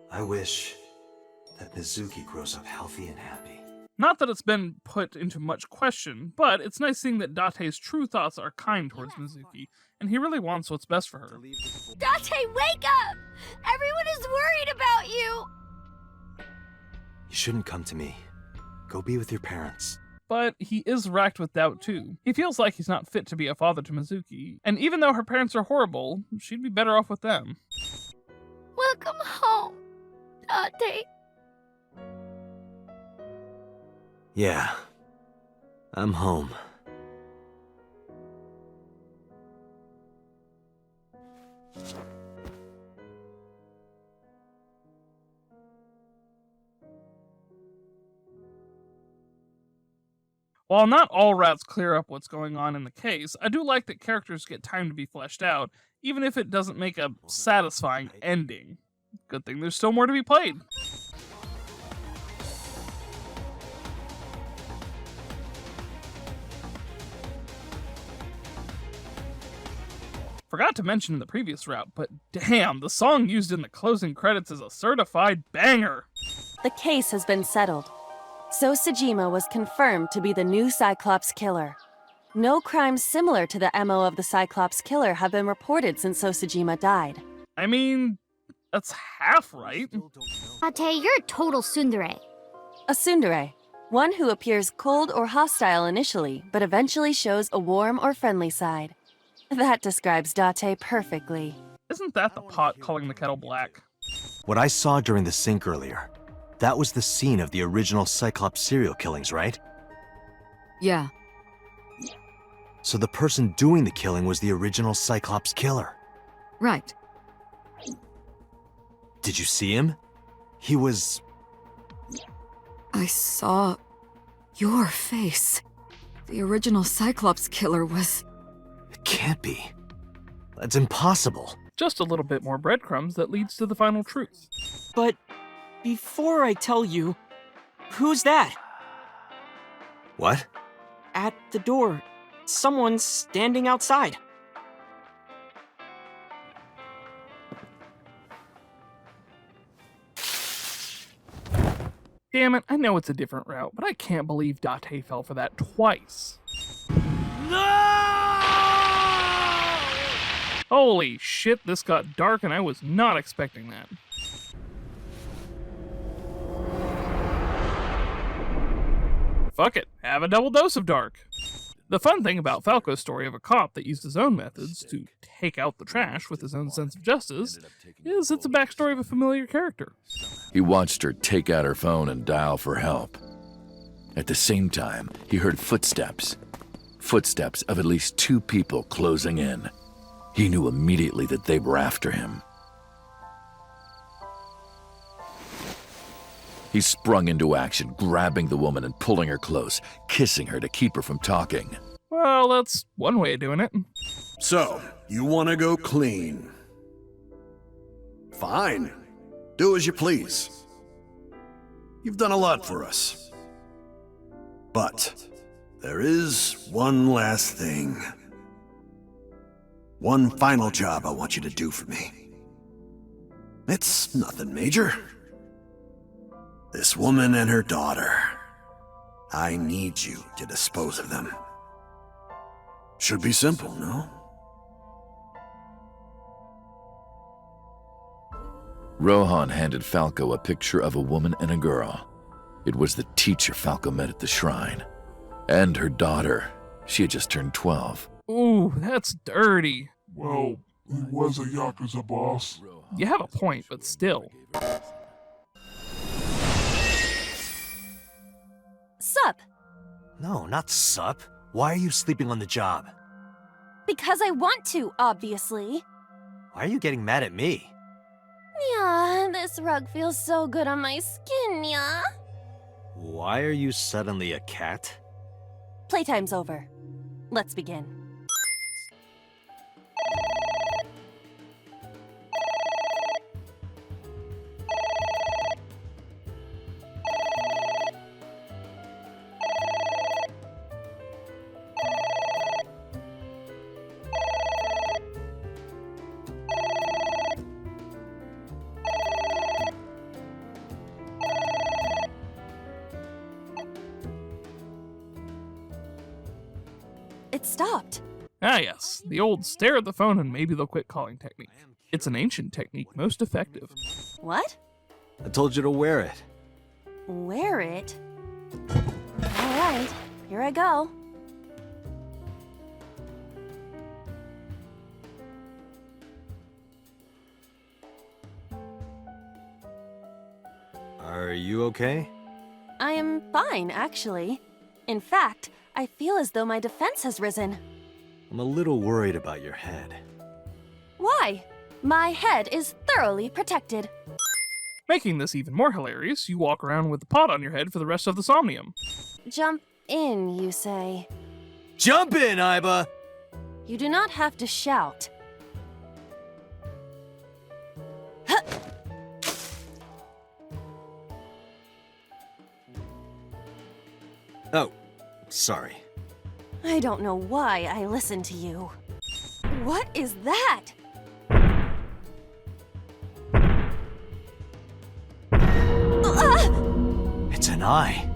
I wish that Mizuki grows up healthy and happy. Not that it's been put into much question, but it's nice seeing that Date's true thoughts are kind towards Mizuki, and he really wants what's best for her. Date, wake up! Everyone is worried about you! You shouldn't come to me. Go be with your parents. But he is racked with doubt too. He feels like he's not fit to be a father to Mizuki, and even though her parents are horrible, she'd be better off with them. Welcome home, Date. Yeah, I'm home. While not all routes clear up what's going on in the case, I do like that characters get time to be fleshed out, even if it doesn't make a satisfying ending. Good thing there's still more to be played. Forgot to mention in the previous route, but damn, the song used in the closing credits is a certified banger! The case has been settled. So Sejima was confirmed to be the new Cyclops killer. No crimes similar to the MO of the Cyclops killer have been reported since Sejima died. I mean, that's half right. Date, you're a total tsundere. A tsundere, one who appears cold or hostile initially, but eventually shows a warm or friendly side. That describes Date perfectly. Isn't that the pot calling the kettle black? What I saw during the sync earlier, that was the scene of the original Cyclops serial killings, right? Yeah. So the person doing the killing was the original Cyclops killer. Right. Did you see him? He was... I saw your face. The original Cyclops killer was... It can't be. That's impossible. Just a little bit more breadcrumbs that leads to the final truth. But before I tell you, who's that? What? At the door. Someone's standing outside. Damn it, I know it's a different route, but I can't believe Date fell for that twice. No! Holy shit, this got dark and I was not expecting that. Fuck it, have a double dose of dark. The fun thing about Falco's story of a cop that used his own methods to take out the trash with his own sense of justice is it's a backstory of a familiar character. He watched her take out her phone and dial for help. At the same time, he heard footsteps. Footsteps of at least 2 people closing in. He knew immediately that they were after him. He sprung into action, grabbing the woman and pulling her close, kissing her to keep her from talking. Well, that's one way of doing it. So, you want to go clean? Fine. Do as you please. You've done a lot for us. But there is one last thing. One final job I want you to do for me. It's nothing major. This woman and her daughter. I need you to dispose of them. Should be simple, no? Rohan handed Falco a picture of a woman and a girl. It was the teacher Falco met at the shrine. And her daughter. She had just turned 12. Ooh, that's dirty. Well, he was a Yakuza boss. You have a point, but still. Sup? No, not sup. Why are you sleeping on the job? Because I want to, obviously. Why are you getting mad at me? Yeah, this rug feels so good on my skin, yeah. Why are you suddenly a cat? Playtime's over. Let's begin. It stopped. Ah yes, the old stare at the phone and maybe they'll quit calling technique. It's an ancient technique, most effective. What? I told you to wear it. Wear it? Alright, here I go. Are you okay? I am fine, actually. In fact, I feel as though my defense has risen. I'm a little worried about your head. Why? My head is thoroughly protected. Making this even more hilarious, you walk around with the pot on your head for the rest of the Somnium. Jump in, you say. Jump in, Iba! You do not have to shout. Oh, sorry. I don't know why I listen to you. What is that? It's an eye.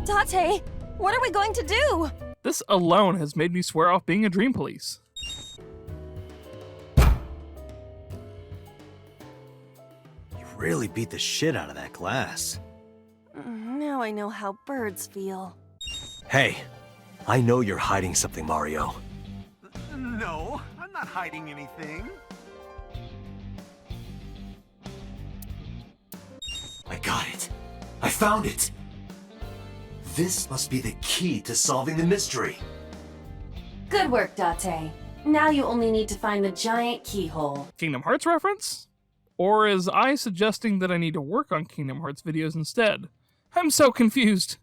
Date, what are we going to do? This alone has made me swear off being a dream police. You really beat the shit out of that glass. Now I know how birds feel. Hey, I know you're hiding something, Mario. No, I'm not hiding anything. I got it. I found it. This must be the key to solving the mystery. Good work, Date. Now you only need to find the giant keyhole. Kingdom Hearts reference? Or is I suggesting that I need to work on Kingdom Hearts videos instead? I'm so confused.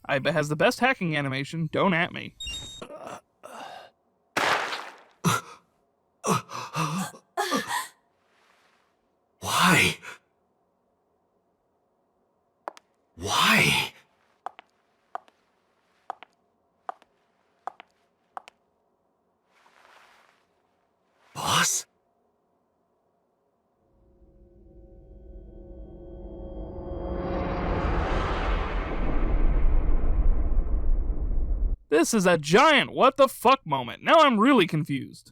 Iba has the best hacking animation, don't at me. Why? Why? Boss? This is a giant what the fuck moment. Now I'm really confused.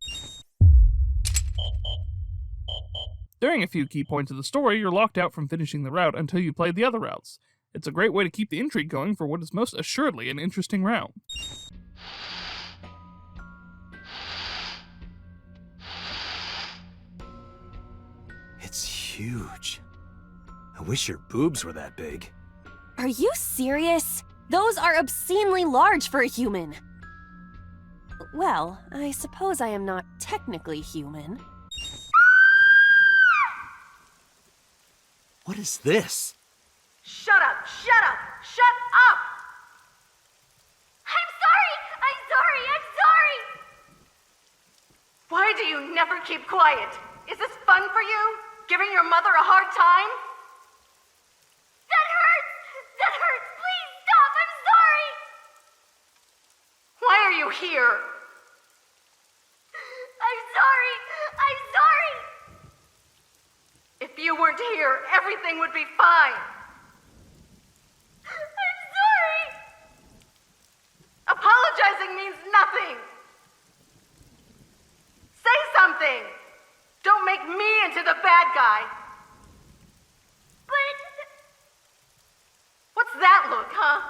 During a few key points of the story, you're locked out from finishing the route until you play the other routes. It's a great way to keep the intrigue going for what is most assuredly an interesting route. It's huge. I wish your boobs were that big. Are you serious? Those are obscenely large for a human. Well, I suppose I am not technically human. What is this? Shut up! Shut up! Shut up! I'm sorry! I'm sorry! I'm sorry! Why do you never keep quiet? Is this fun for you? Giving your mother a hard time? That hurts! That hurts! Please stop! I'm sorry! Why are you here? I'm sorry! I'm sorry! If you weren't here, everything would be fine. I'm sorry! Apologizing means nothing! Say something! Don't make me into the bad guy! But... What's that look, huh?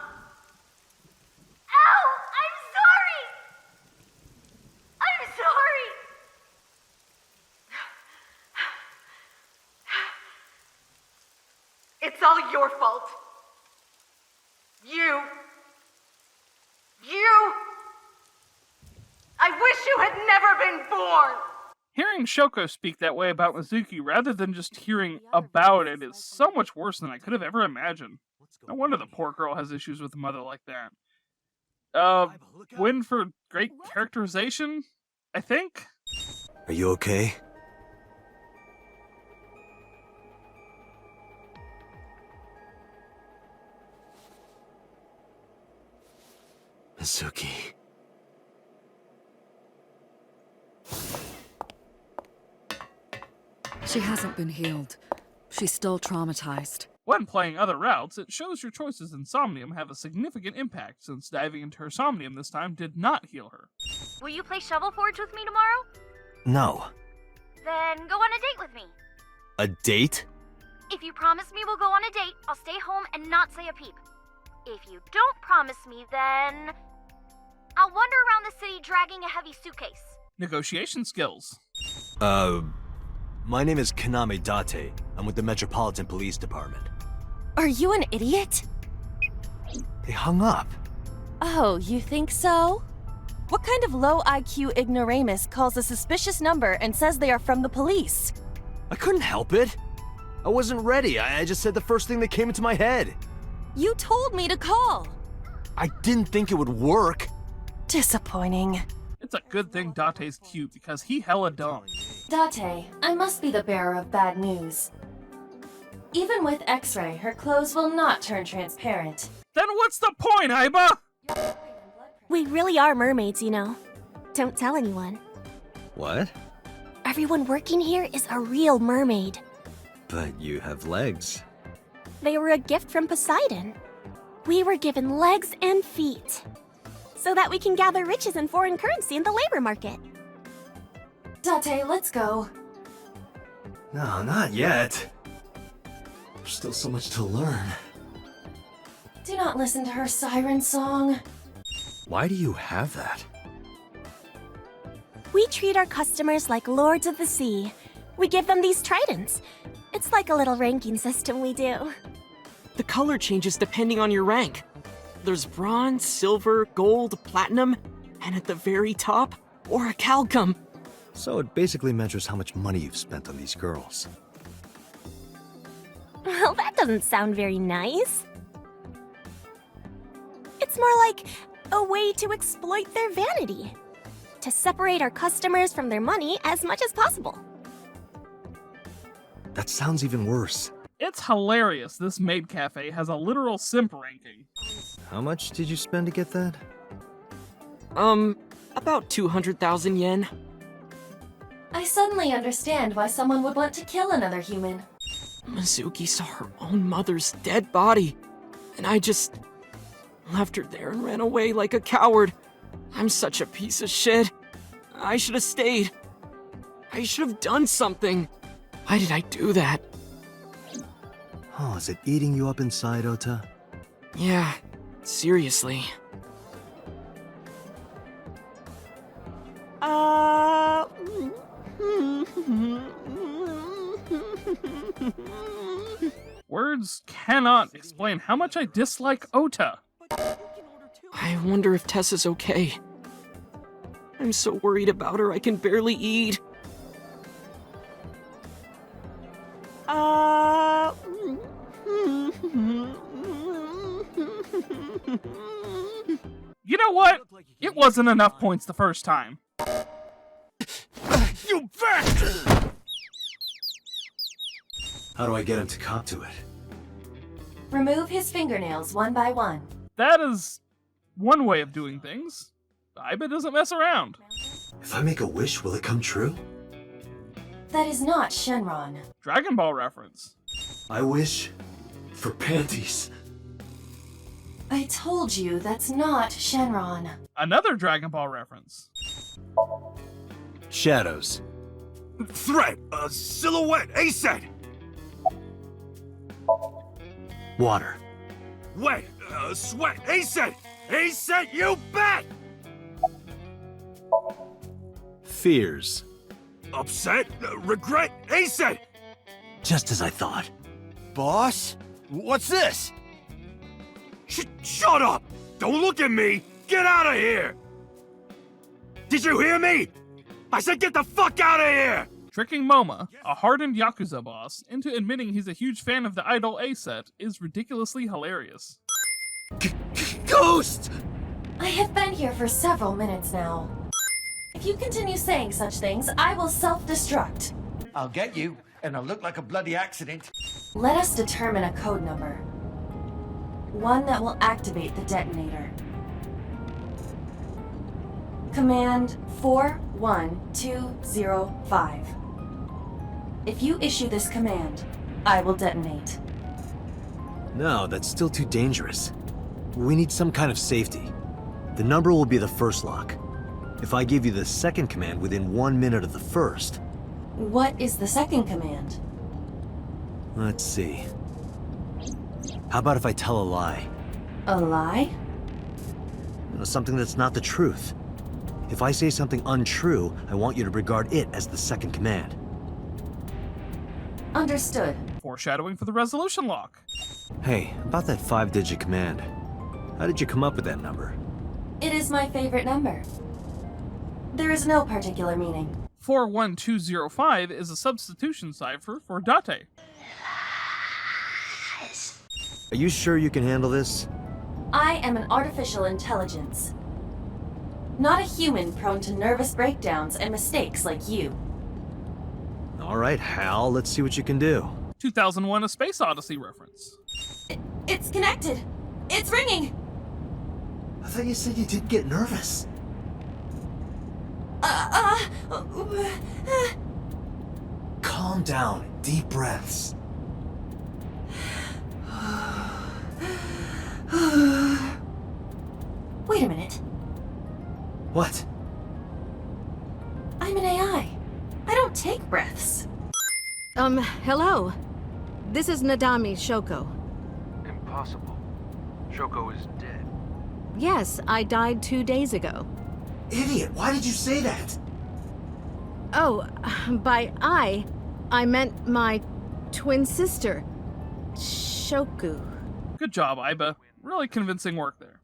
Ow! I'm sorry! I'm sorry! It's all your fault. You. I wish you had never been born! Hearing Shoko speak that way about Mizuki rather than just hearing about it is so much worse than I could have ever imagined. No wonder the poor girl has issues with a mother like that. Win for great characterization, I think? Are you okay? Mizuki. She hasn't been healed. She's still traumatized. When playing other routes, it shows your choices in Somnium have a significant impact, since diving into her Somnium this time did not heal her. Will you play Shovel Forge with me tomorrow? No. Then go on a date with me. A date? If you promise me we'll go on a date, I'll stay home and not say a peep. If you don't promise me, then I'll wander around the city dragging a heavy suitcase. Negotiation skills. My name is Kaname Date. I'm with the Metropolitan Police Department. Are you an idiot? They hung up. Oh, you think so? What kind of low IQ ignoramus calls a suspicious number and says they are from the police? I couldn't help it. I wasn't ready. I just said the first thing that came into my head. You told me to call. I didn't think it would work. Disappointing. It's a good thing Date's cute, because he hella dumb. Date, I must be the bearer of bad news. Even with X-ray, her clothes will not turn transparent. Then what's the point, Aiba? We really are mermaids, you know. Don't tell anyone. What? Everyone working here is a real mermaid. But you have legs. They were a gift from Poseidon. We were given legs and feet, so that we can gather riches in foreign currency in the labor market. Date, let's go. No, not yet. There's still so much to learn. Do not listen to her siren song. Why do you have that? We treat our customers like lords of the sea. We give them these tridents. It's like a little ranking system we do. The color changes depending on your rank. There's bronze, silver, gold, platinum, and at the very top, orichalcum. So it basically measures how much money you've spent on these girls. Well, that doesn't sound very nice. It's more like a way to exploit their vanity. To separate our customers from their money as much as possible. That sounds even worse. It's hilarious this maid cafe has a literal simp ranking. How much did you spend to get that? About 200,000 yen. I suddenly understand why someone would want to kill another human. Mizuki saw her own mother's dead body, and I just left her there and ran away like a coward. I'm such a piece of shit. I should have stayed. I should have done something. Why did I do that? Oh, is it eating you up inside, Ota? Yeah, seriously. Words cannot explain how much I dislike Ota. I wonder if Tessa's okay. I'm so worried about her I can barely eat. You know what? It wasn't enough points the first time. You bastard! How do I get him to cop to it? Remove his fingernails one by one. That is one way of doing things. Aiba doesn't mess around. If I make a wish, will it come true? That is not Shenron. Dragon Ball reference. I wish for panties. I told you that's not Shenron. Another Dragon Ball reference. Shadows. Threat! Silhouette! Aset! Water. Wet! Sweat! Aset! Aset, you bet! Fears. Upset? Regret? Aset! Just as I thought. Boss? What's this? Shut up! Don't look at me! Get out of here! Did you hear me? I said get the fuck out of here! Tricking Moma, a hardened Yakuza boss, into admitting he's a huge fan of the idol A-set is ridiculously hilarious. Ghost! I have been here for several minutes now. If you continue saying such things, I will self-destruct. I'll get you, and I'll look like a bloody accident. Let us determine a code number. One that will activate the detonator. Command 41205. If you issue this command, I will detonate. No, that's still too dangerous. We need some kind of safety. The number will be the first lock. If I give you the second command within 1 minute of the first... What is the second command? Let's see. How about if I tell a lie? A lie? Something that's not the truth. If I say something untrue, I want you to regard it as the second command. Understood. Foreshadowing for the resolution lock. Hey, about that 5-digit command. How did you come up with that number? It is my favorite number. There is no particular meaning. 41205 is a substitution cipher for Date. Are you sure you can handle this? I am an artificial intelligence. Not a human prone to nervous breakdowns and mistakes like you. Alright, Hal, let's see what you can do. 2001 A Space Odyssey reference. It's connected. It's ringing. I thought you said you didn't get nervous. Calm down. Deep breaths. Wait a minute. What? I'm an AI. I don't take breaths. Hello. This is Nadami Shoko. Impossible. Shoko is dead. Yes, I died 2 days ago. Idiot, why did you say that? Oh, by I meant my twin sister, Shoku. Good job, Aiba. Really convincing work there.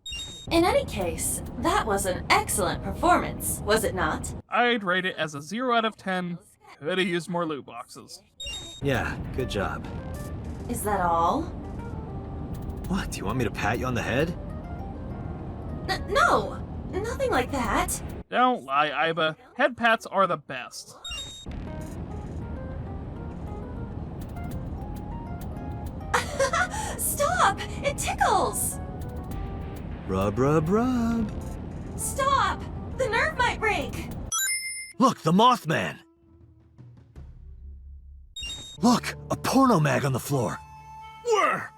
In any case, that was an excellent performance, was it not? I'd rate it as a 0 out of 10. Could have used more loot boxes. Yeah, good job. Is that all? What, do you want me to pat you on the head? No! Nothing like that. Don't lie, Aiba. Head pats are the best. Stop! It tickles! Rub, rub, rub. Stop! The nerve might break! Look, the Mothman! Look, a porno mag on the floor. Where?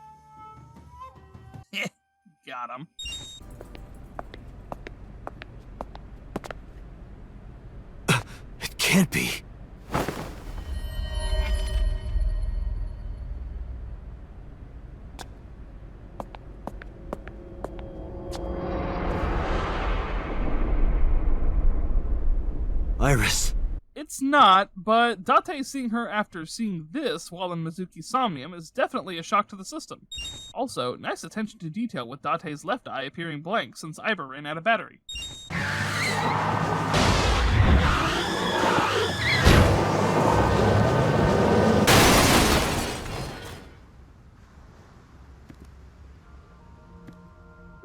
Got him. It can't be. Iris. It's not, but Date seeing her after seeing this while in Mizuki's Somnium is definitely a shock to the system. Also, nice attention to detail with Date's left eye appearing blank since Aiba ran out of battery.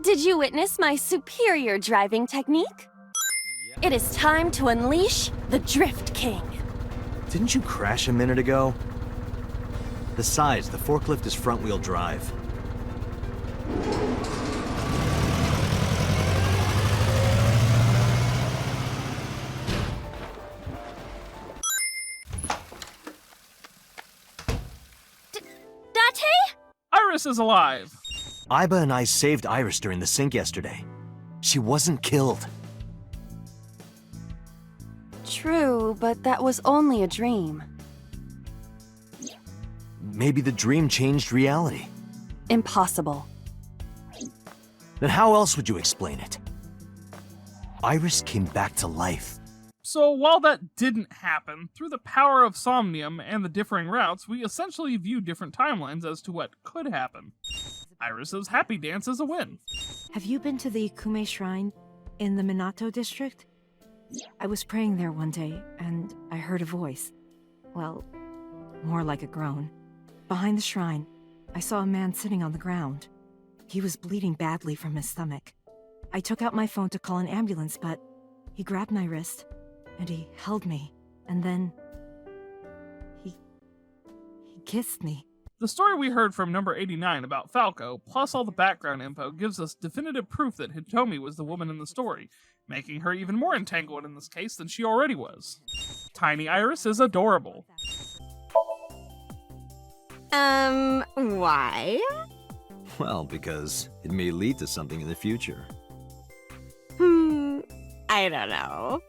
Did you witness my superior driving technique? It is time to unleash the Drift King. Didn't you crash a minute ago? Besides, the forklift is front-wheel drive. Date? Iris is alive! Iba and I saved Iris during the sink yesterday. She wasn't killed. True, but that was only a dream. Maybe the dream changed reality. Impossible. Then how else would you explain it? Iris came back to life. So while that didn't happen, through the power of Somnium and the differing routes, we essentially view different timelines as to what could happen. Iris's happy dance is a win. Have you been to the Kume Shrine in the Minato district? I was praying there one day, and I heard a voice. Well, more like a groan. Behind the shrine, I saw a man sitting on the ground. He was bleeding badly from his stomach. I took out my phone to call an ambulance, but he grabbed my wrist, and he held me, and then he kissed me. The story we heard from number 89 about Falco, plus all the background info, gives us definitive proof that Hitomi was the woman in the story, making her even more entangled in this case than she already was. Tiny Iris is adorable. Why? Well, because it may lead to something in the future. I don't know.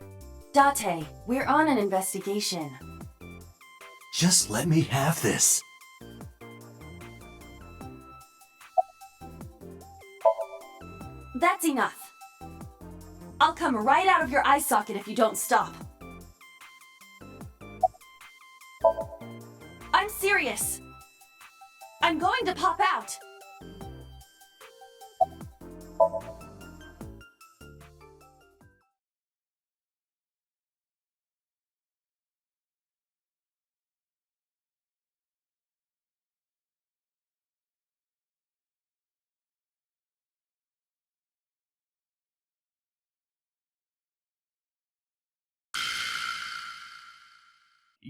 Date, we're on an investigation. Just let me have this. That's enough. I'll come right out of your eye socket if you don't stop. I'm serious. I'm going to pop out.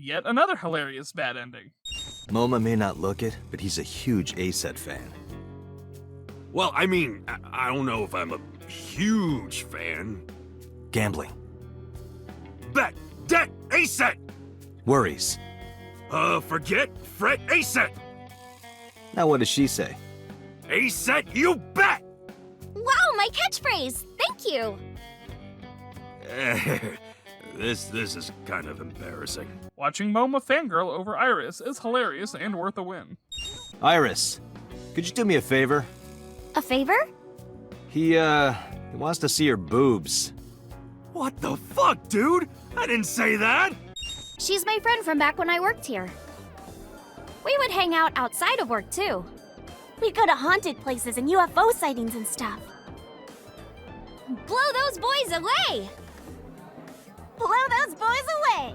Yet another hilarious bad ending. Moma may not look it, but he's a huge A-set fan. Well, I mean, I don't know if I'm a huge fan. Gambling. Bet! Det! A-set! Worries. Forget, fret, A-set! Now what does she say? A-set, you bet! Wow, my catchphrase! Thank you! This is kind of embarrassing. Watching Moma fangirl over Iris is hilarious and worth a win. Iris, could you do me a favor? A favor? He wants to see your boobs. What the fuck, dude? I didn't say that! She's my friend from back when I worked here. We would hang out outside of work, too. We go to haunted places and UFO sightings and stuff. Blow those boys away! Blow those boys away!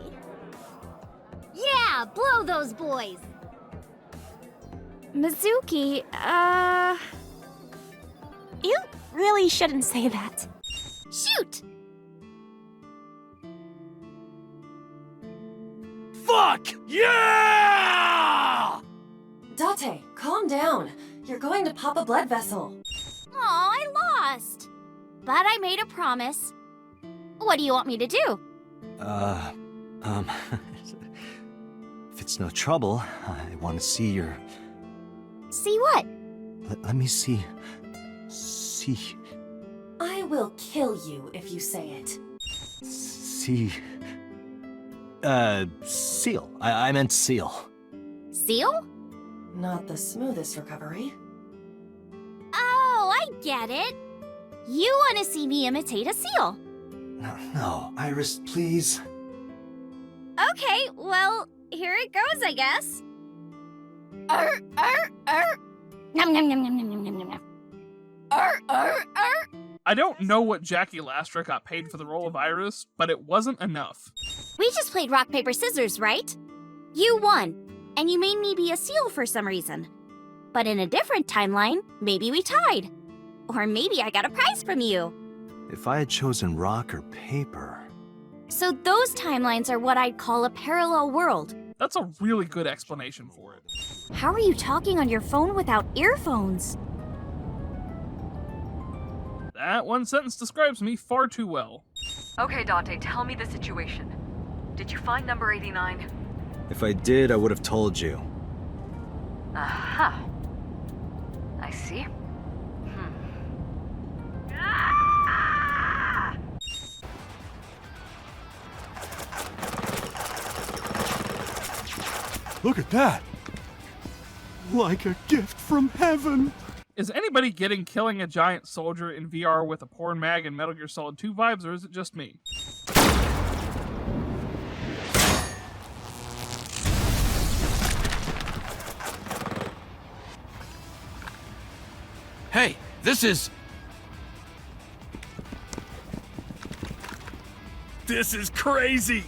Yeah, blow those boys! Mizuki, You really shouldn't say that. Shoot! Fuck! Yeah! Date, calm down. You're going to pop a blood vessel. Aw, I lost. But I made a promise. What do you want me to do? If it's no trouble, I want to see your... See what? Let me see... I will kill you if you say it. Seal. I meant seal. Seal? Not the smoothest recovery. Oh, I get it. You want to see me imitate a seal. No, Iris, please. Okay, well, here it goes, I guess. Nom nom nom nom nom nom nom nom. I don't know what Jackie Lastra got paid for the role of Iris, but it wasn't enough. We just played rock, paper, scissors, right? You won, and you made me be a seal for some reason. But in a different timeline, maybe we tied. Or maybe I got a prize from you. If I had chosen rock or paper... So those timelines are what I'd call a parallel world. That's a really good explanation for it. How are you talking on your phone without earphones? That one sentence describes me far too well. Okay, Date, tell me the situation. Did you find number 89? If I did, I would have told you. Aha. I see. Look at that! Like a gift from heaven! Is anybody getting killing a giant soldier in VR with a porn mag and Metal Gear Solid 2 vibes, or is it just me? Hey, this is crazy!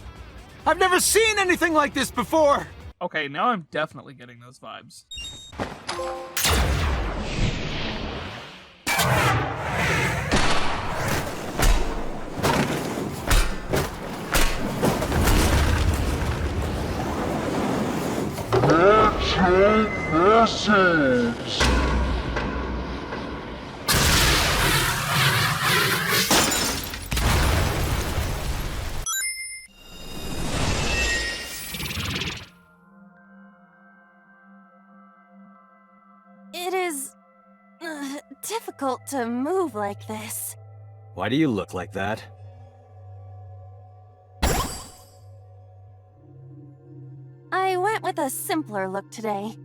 I've never seen anything like this before! Okay, now I'm definitely getting those vibes. Message! It is difficult to move like this. Why do you look like that? I went with a simpler look today.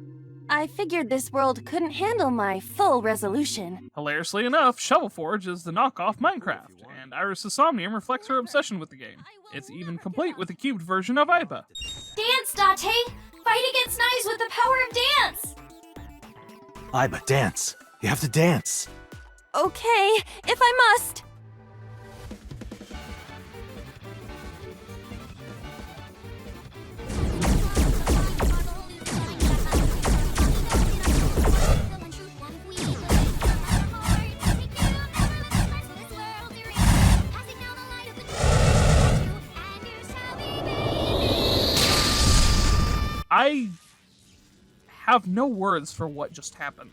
I figured this world couldn't handle my full resolution. Hilariously enough, Shovel Forge is the knockoff Minecraft, and Iris' Somnium reflects her obsession with the game. It's even complete with a cubed version of Aiba. Dance, Date! Fight against knives with the power of dance! Aiba, dance! You have to dance! Okay, if I must. I have no words for what just happened.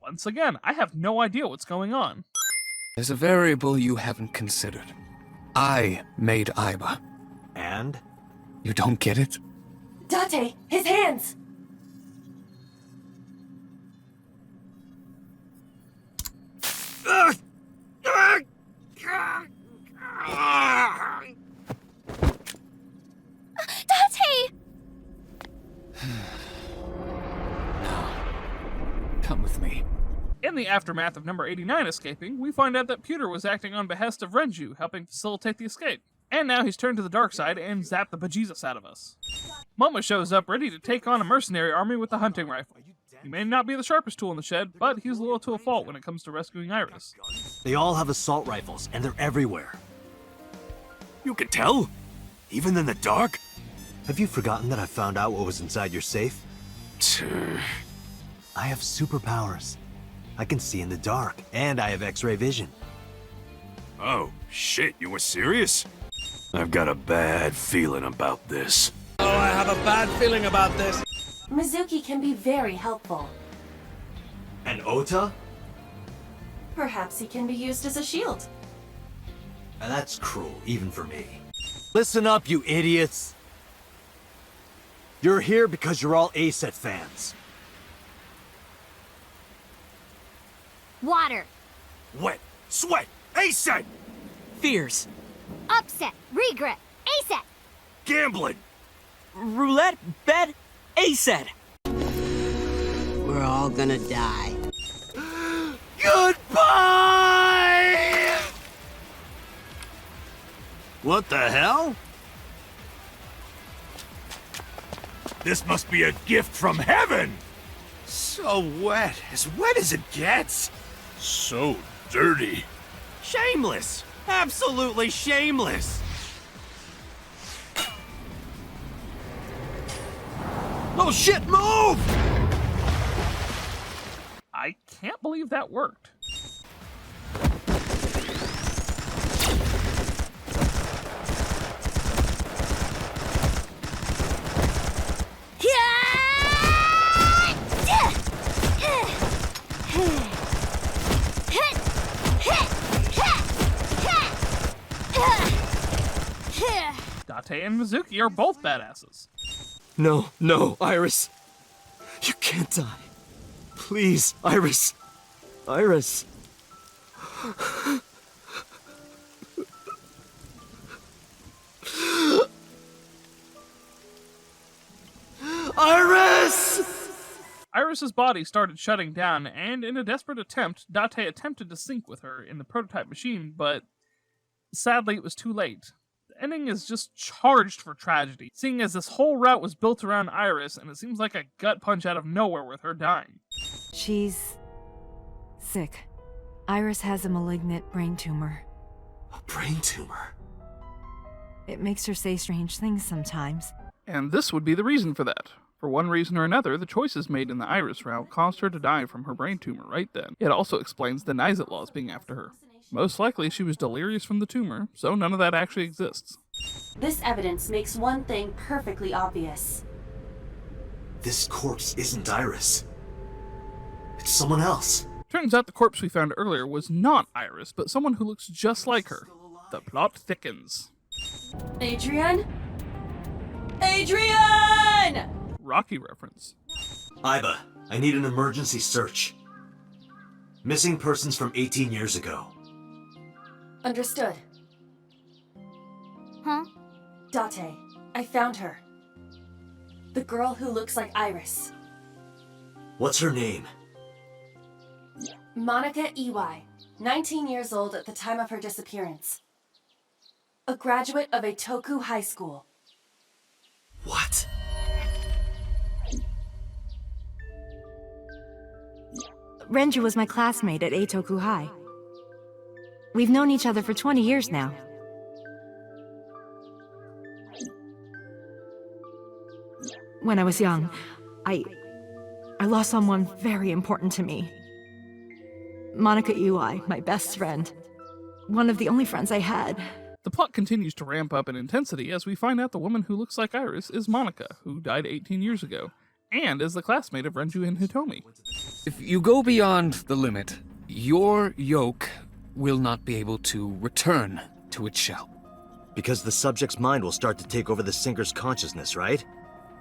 Once again, I have no idea what's going on. There's a variable you haven't considered. I made Aiba. And? You don't get it? Date, his hands! Date! Come with me. In the aftermath of number 89 escaping, we find out that Pewter was acting on behest of Renju, helping facilitate the escape. And now he's turned to the dark side and zapped the bejesus out of us. Moma shows up ready to take on a mercenary army with a hunting rifle. He may not be the sharpest tool in the shed, but he's a little to a fault when it comes to rescuing Iris. They all have assault rifles, and they're everywhere. You can tell? Even in the dark? Have you forgotten that I found out what was inside your safe? I have superpowers. I can see in the dark, and I have X-ray vision. Oh, shit, you were serious? I've got a bad feeling about this. Oh, I have a bad feeling about this. Mizuki can be very helpful. And Ota? Perhaps he can be used as a shield. That's cruel, even for me. Listen up, you idiots! You're here because you're all ASET fans. Water. Wet, sweat, ASET! Fears. Upset. Regret. ASET. Gambling! Roulette, bed, ASET. We're all gonna die. Goodbye! What the hell? This must be a gift from heaven! So wet as it gets. So dirty. Shameless. Absolutely shameless! Oh shit, move! I can't believe that worked. Date and Mizuki are both badasses. No, no, Iris. You can't die. Please, Iris. Iris. Iris! Iris's body started shutting down, and in a desperate attempt, Date attempted to sync with her in the prototype machine, but sadly it was too late. The ending is just charged for tragedy, seeing as this whole route was built around Iris, and it seems like a gut punch out of nowhere with her dying. She's sick. Iris has a malignant brain tumor. A brain tumor? It makes her say strange things sometimes. And this would be the reason for that. For one reason or another, the choices made in the Iris route caused her to die from her brain tumor right then. It also explains the Nizet laws being after her. Most likely she was delirious from the tumor, so none of that actually exists. This evidence makes one thing perfectly obvious. This corpse isn't Iris. It's someone else. Turns out the corpse we found earlier was not Iris, but someone who looks just like her. The plot thickens. Adrian? Adrian! Rocky reference. Iba, I need an emergency search. Missing persons from 18 years ago. Understood. Huh? Date, I found her. The girl who looks like Iris. What's her name? Monica Iwai, 19 years old at the time of her disappearance. A graduate of Eitoku High School. What? Renju was my classmate at Eitoku High. We've known each other for 20 years now. When I was young, I lost someone very important to me. Monica Iwai, my best friend. One of the only friends I had. The plot continues to ramp up in intensity as we find out the woman who looks like Iris is Monica, who died 18 years ago, and is the classmate of Renju and Hitomi. If you go beyond the limit, your yoke will not be able to return to its shell. Because the subject's mind will start to take over the sinker's consciousness, right?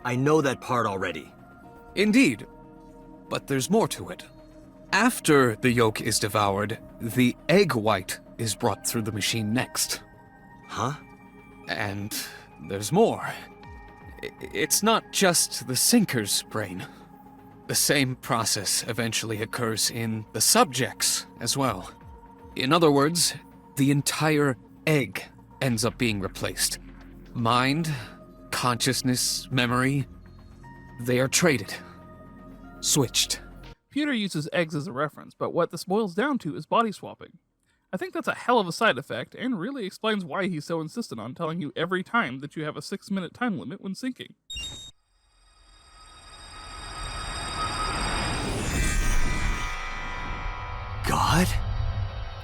I know that part already. Indeed, but there's more to it. After the yolk is devoured, the egg white is brought through the machine next. Huh? And there's more. It's not just the sinker's brain. The same process eventually occurs in the subject's as well. In other words, the entire egg ends up being replaced. Mind, consciousness, memory, they are traded. Switched. Peter uses eggs as a reference, but what this boils down to is body swapping. I think that's a hell of a side effect, and really explains why he's so insistent on telling you every time that you have a 6-minute time limit when syncing. God?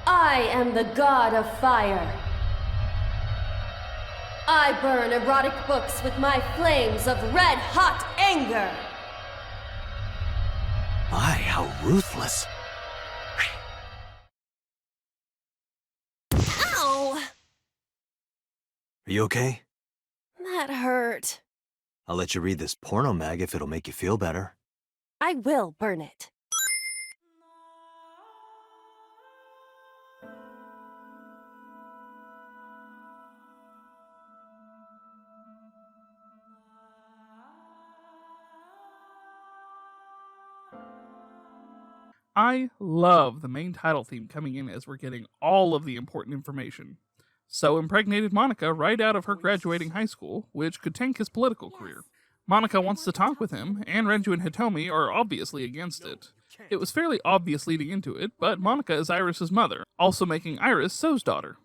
I am the god of fire. I burn erotic books with my flames of red-hot anger. My, how ruthless. Ow! Are you okay? That hurt. I'll let you read this porno mag if it'll make you feel better. I will burn it. I love the main title theme coming in as we're getting all of the important information. So impregnated Monica right out of her graduating high school, which could tank his political career. Monica wants to talk with him, and Renju and Hitomi are obviously against it. It was fairly obvious leading into it, but Monica is Iris' mother, also making Iris So's daughter.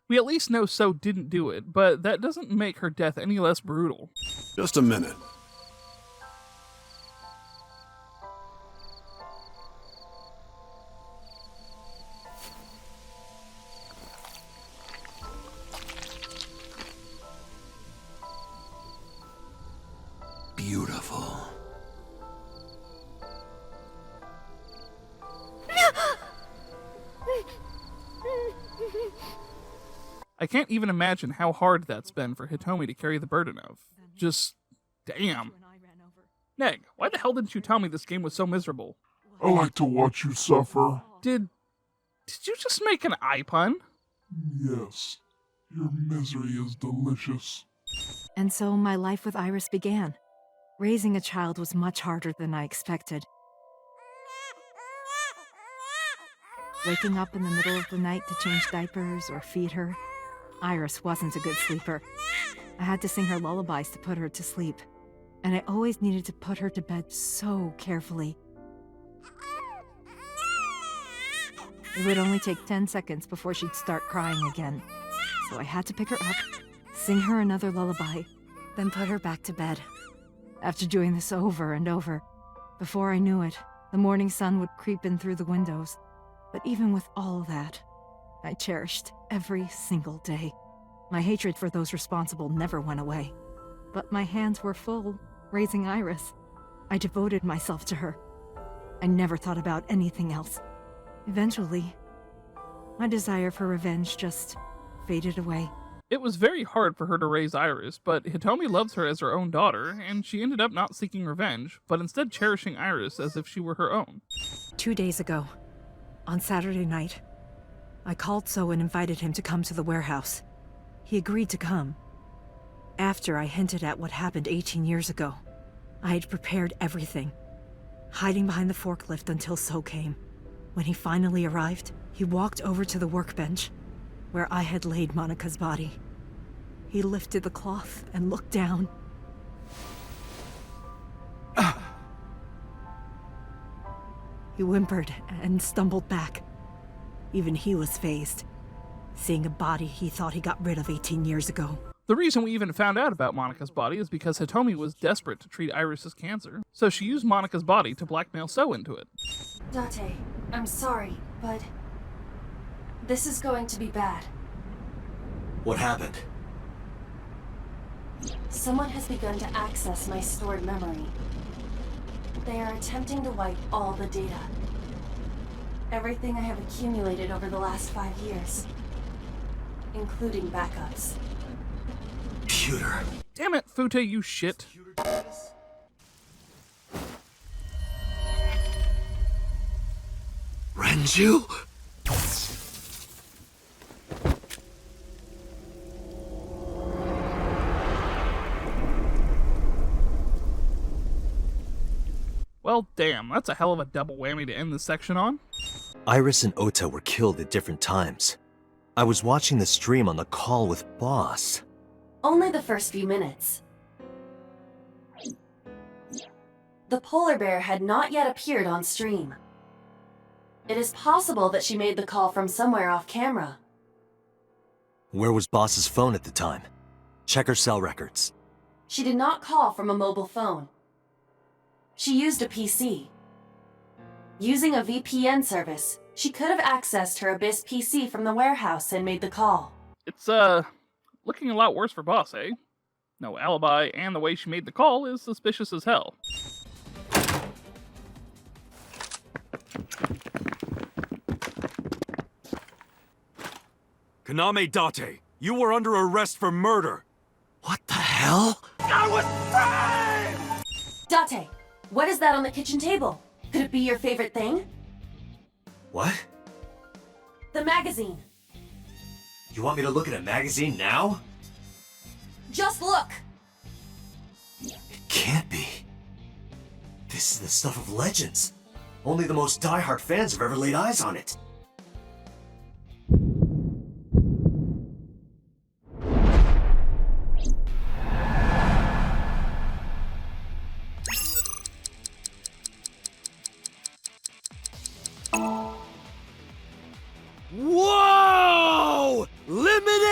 We at least know So didn't do it, but that doesn't make her death any less brutal. Just a minute. Beautiful. I can't even imagine how hard that's been for Hitomi to carry the burden of. Just, damn. Neg, why the hell didn't you tell me this game was so miserable? I like to watch you suffer. Did you just make an eye pun? Yes. Your misery is delicious. And so my life with Iris began. Raising a child was much harder than I expected. Waking up in the middle of the night to change diapers or feed her. Iris wasn't a good sleeper. I had to sing her lullabies to put her to sleep. And I always needed to put her to bed so carefully. It would only take 10 seconds before she'd start crying again. So I had to pick her up, sing her another lullaby, then put her back to bed. After doing this over and over, before I knew it, the morning sun would creep in through the windows. But even with all that, I cherished every single day. My hatred for those responsible never went away. But my hands were full, raising Iris. I devoted myself to her. I never thought about anything else. Eventually, my desire for revenge just faded away. It was very hard for her to raise Iris, but Hitomi loves her as her own daughter, and she ended up not seeking revenge, but instead cherishing Iris as if she were her own. 2 days ago, on Saturday night, I called So and invited him to come to the warehouse. He agreed to come. After I hinted at what happened 18 years ago, I had prepared everything, hiding behind the forklift until So came. When he finally arrived, he walked over to the workbench, where I had laid Monica's body. He lifted the cloth and looked down. He whimpered and stumbled back. Even he was fazed, seeing a body he thought he got rid of 18 years ago. The reason we even found out about Monica's body is because Hitomi was desperate to treat Iris's cancer, so she used Monica's body to blackmail So into it. Date, I'm sorry, but this is going to be bad. What happened? Someone has begun to access my stored memory. They are attempting to wipe all the data. Everything I have accumulated over the last 5 years, including backups. Computer. Damn it, Fute, you shit. Renju? Well, damn, that's a hell of a double whammy to end this section on. Iris and Ota were killed at different times. I was watching the stream on the call with Boss. Only the first few minutes. The polar bear had not yet appeared on stream. It is possible that she made the call from somewhere off camera. Where was Boss's phone at the time? Check her cell records. She did not call from a mobile phone. She used a PC. Using a VPN service, she could have accessed her Abyss PC from the warehouse and made the call. It's, looking a lot worse for Boss, eh? No alibi, and the way she made the call is suspicious as hell. Kaname Date, you were under arrest for murder. What the hell? I was framed! Date, what is that on the kitchen table? Could it be your favorite thing? What? The magazine. You want me to look at a magazine now? Just look! It can't be. This is the stuff of legends. Only the most diehard fans have ever laid eyes on it. Whoa! Limited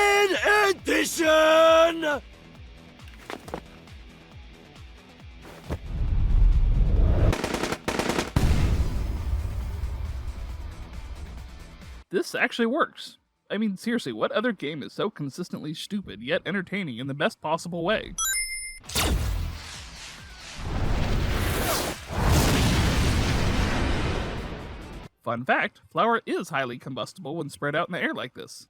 This actually works. I mean, seriously, what other game is so consistently stupid, yet entertaining in the best possible way? Fun fact, flour is highly combustible when spread out in the air like this.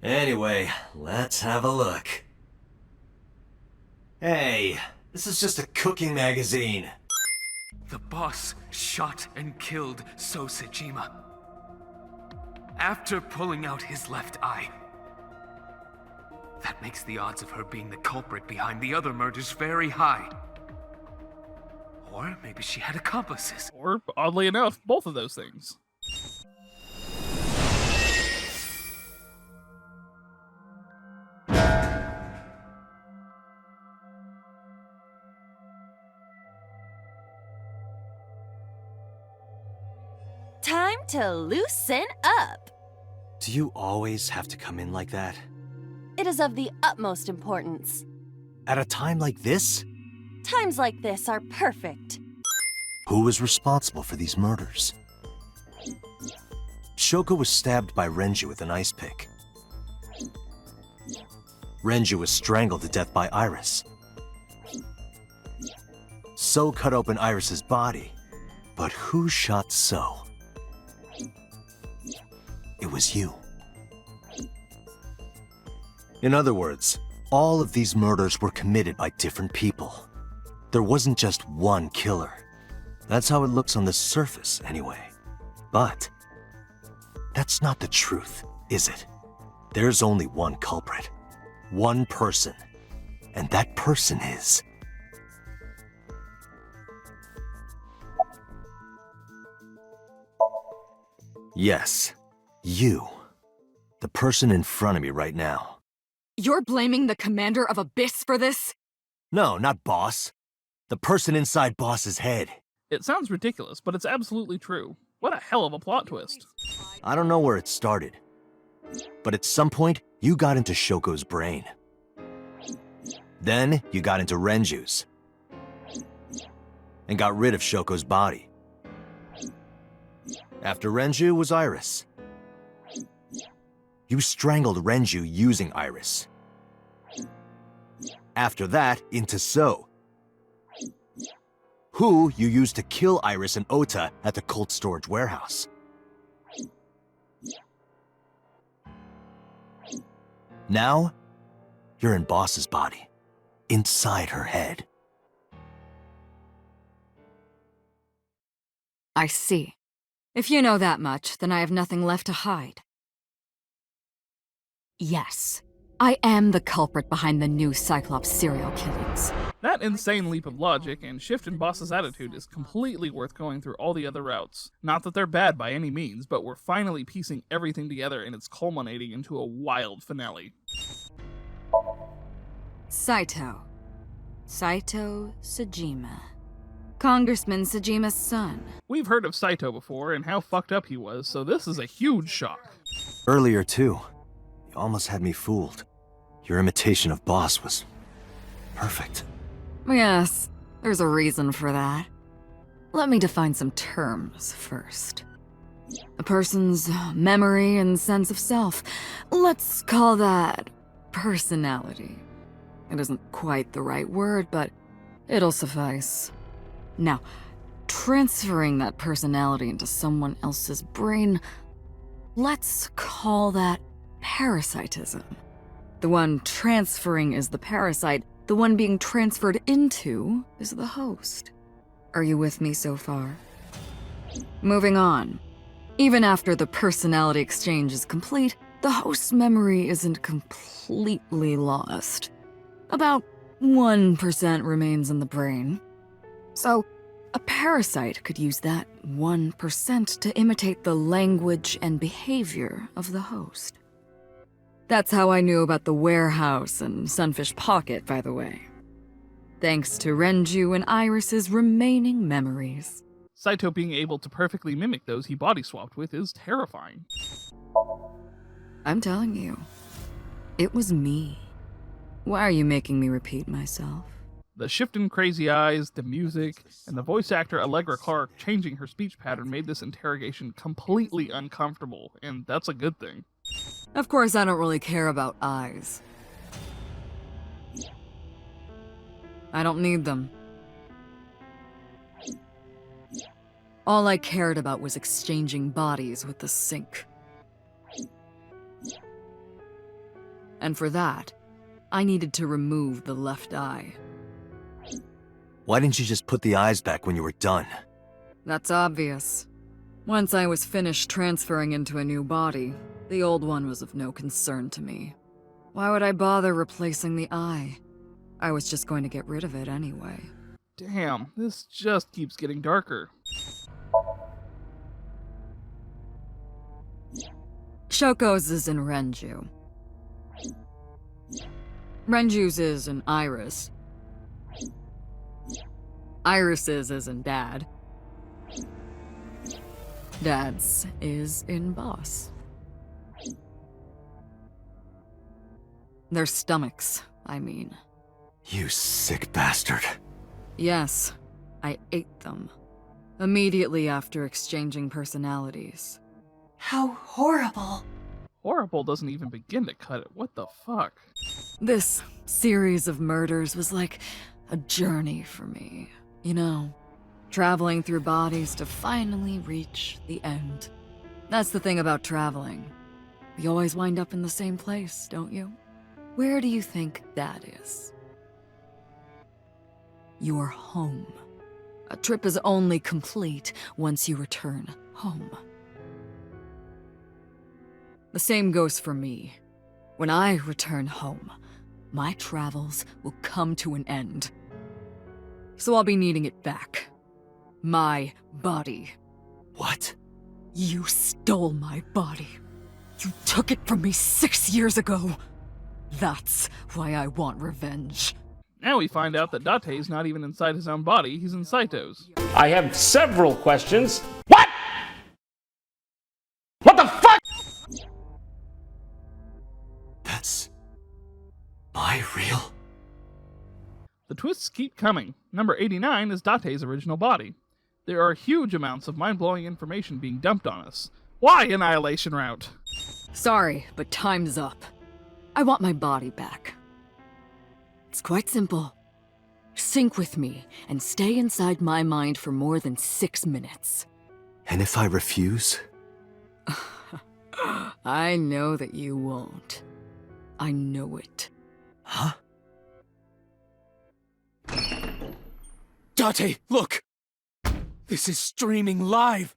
Anyway, let's have a look. Hey, this is just a cooking magazine. The boss shot and killed Sosejima after pulling out his left eye. That makes the odds of her being the culprit behind the other murders very high. Or maybe she had accomplices. Or, oddly enough, both of those things. Time to loosen up. Do you always have to come in like that? It is of the utmost importance. At a time like this? Times like this are perfect. Who was responsible for these murders? Shoko was stabbed by Renju with an ice pick. Renju was strangled to death by Iris. So cut open Iris's body. But who shot So? It was you. In other words, all of these murders were committed by different people. There wasn't just one killer. That's how it looks on the surface, anyway. But that's not the truth, is it? There's only one culprit. One person. And that person is... Yes, you. The person in front of me right now. You're blaming the commander of Abyss for this? No, not Boss. The person inside Boss's head. It sounds ridiculous, but it's absolutely true. What a hell of a plot twist. I don't know where it started, but at some point, you got into Shoko's brain. Then, you got into Renju's. And got rid of Shoko's body. After Renju was Iris. You strangled Renju using Iris. After that, into So, who you used to kill Iris and Ota at the cold storage warehouse. Now, you're in Boss's body, inside her head. I see. If you know that much, then I have nothing left to hide. Yes, I am the culprit behind the new Cyclops serial killings. That insane leap of logic and shift in Boss's attitude is completely worth going through all the other routes. Not that they're bad by any means, but we're finally piecing everything together and it's culminating into a wild finale. Saito Sejima. Congressman Sejima's son. We've heard of Saito before and how fucked up he was, so this is a huge shock. Earlier, too. You almost had me fooled. Your imitation of Boss was perfect. Yes, there's a reason for that. Let me define some terms first. A person's memory and sense of self. Let's call that personality. It isn't quite the right word, but it'll suffice. Now, transferring that personality into someone else's brain, let's call that parasitism. The one transferring is the parasite, the one being transferred into is the host. Are you with me so far? Moving on. Even after the personality exchange is complete, the host's memory isn't completely lost. About 1% remains in the brain. So, a parasite could use that 1% to imitate the language and behavior of the host. That's how I knew about the warehouse and Sunfish Pocket, by the way. Thanks to Renju and Iris's remaining memories. Saito being able to perfectly mimic those he body swapped with is terrifying. I'm telling you, it was me. Why are you making me repeat myself? The shifting crazy eyes, the music, and the voice actor Allegra Clark changing her speech pattern made this interrogation completely uncomfortable, and that's a good thing. Of course, I don't really care about eyes. I don't need them. All I cared about was exchanging bodies with the sink. And for that, I needed to remove the left eye. Why didn't you just put the eyes back when you were done? That's obvious. Once I was finished transferring into a new body, the old one was of no concern to me. Why would I bother replacing the eye? I was just going to get rid of it anyway. Damn, this just keeps getting darker. Shoko's is in Renju. Renju's is in Iris. Iris's is in Dad. Dad's is in Boss. Their stomachs, I mean. You sick bastard. Yes, I ate them. Immediately after exchanging personalities. How horrible. Horrible doesn't even begin to cut it. What the fuck? This series of murders was like a journey for me. You know, traveling through bodies to finally reach the end. That's the thing about traveling. We always wind up in the same place, don't you? Where do you think that is? Your home. A trip is only complete once you return home. The same goes for me. When I return home, my travels will come to an end. So I'll be needing it back. My body. What? You stole my body. You took it from me 6 years ago. That's why I want revenge. Now we find out that Date's not even inside his own body, he's in Saito's. I have several questions. What? What the fuck? That's... my real... The twists keep coming. Number 89 is Date's original body. There are huge amounts of mind-blowing information being dumped on us. Why Annihilation Route? Sorry, but time's up. I want my body back. It's quite simple. Sync with me and stay inside my mind for more than 6 minutes. And if I refuse? I know that you won't. I know it. Huh? Date, look! This is streaming live!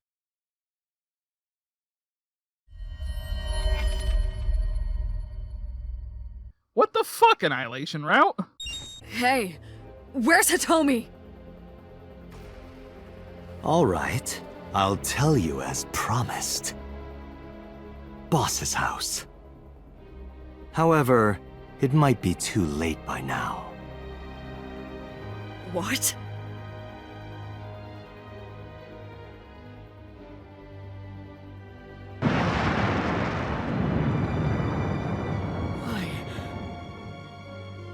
What the fuck, Annihilation Route? Hey, where's Hitomi? All right, I'll tell you as promised. Boss's house. However, it might be too late by now. What?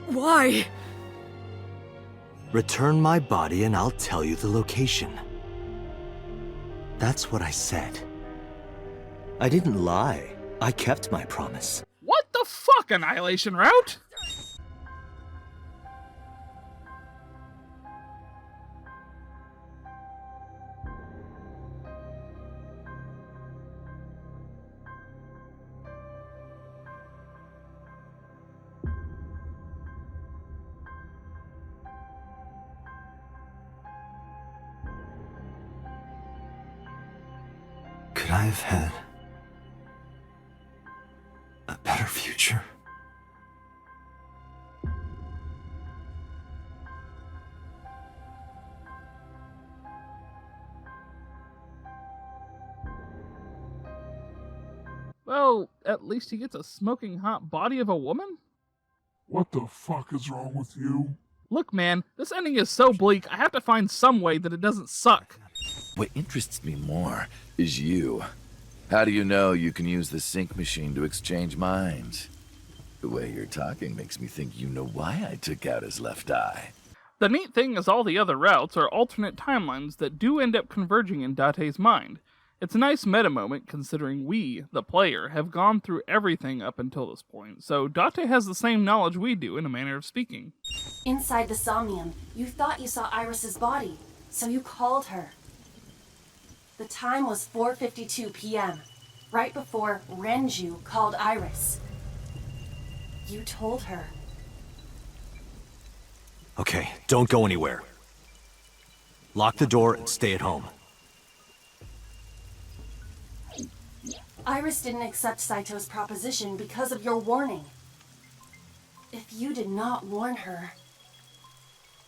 Why? Return my body and I'll tell you the location. That's what I said. I didn't lie. I kept my promise. What the fuck, Annihilation Route? Could I have had a better future? Well, at least he gets a smoking hot body of a woman? What the fuck is wrong with you? Look, man, this ending is so bleak, I have to find some way that it doesn't suck. What interests me more is you. How do you know you can use the sync machine to exchange minds? The way you're talking makes me think you know why I took out his left eye. The neat thing is all the other routes are alternate timelines that do end up converging in Date's mind. It's a nice meta moment considering we, the player, have gone through everything up until this point, so Date has the same knowledge we do in a manner of speaking. Inside the Somnium, you thought you saw Iris's body, so you called her. The time was 4:52 p.m., right before Renju called Iris. You told her. Okay, don't go anywhere. Lock the door and stay at home. Iris didn't accept Saito's proposition because of your warning. If you did not warn her...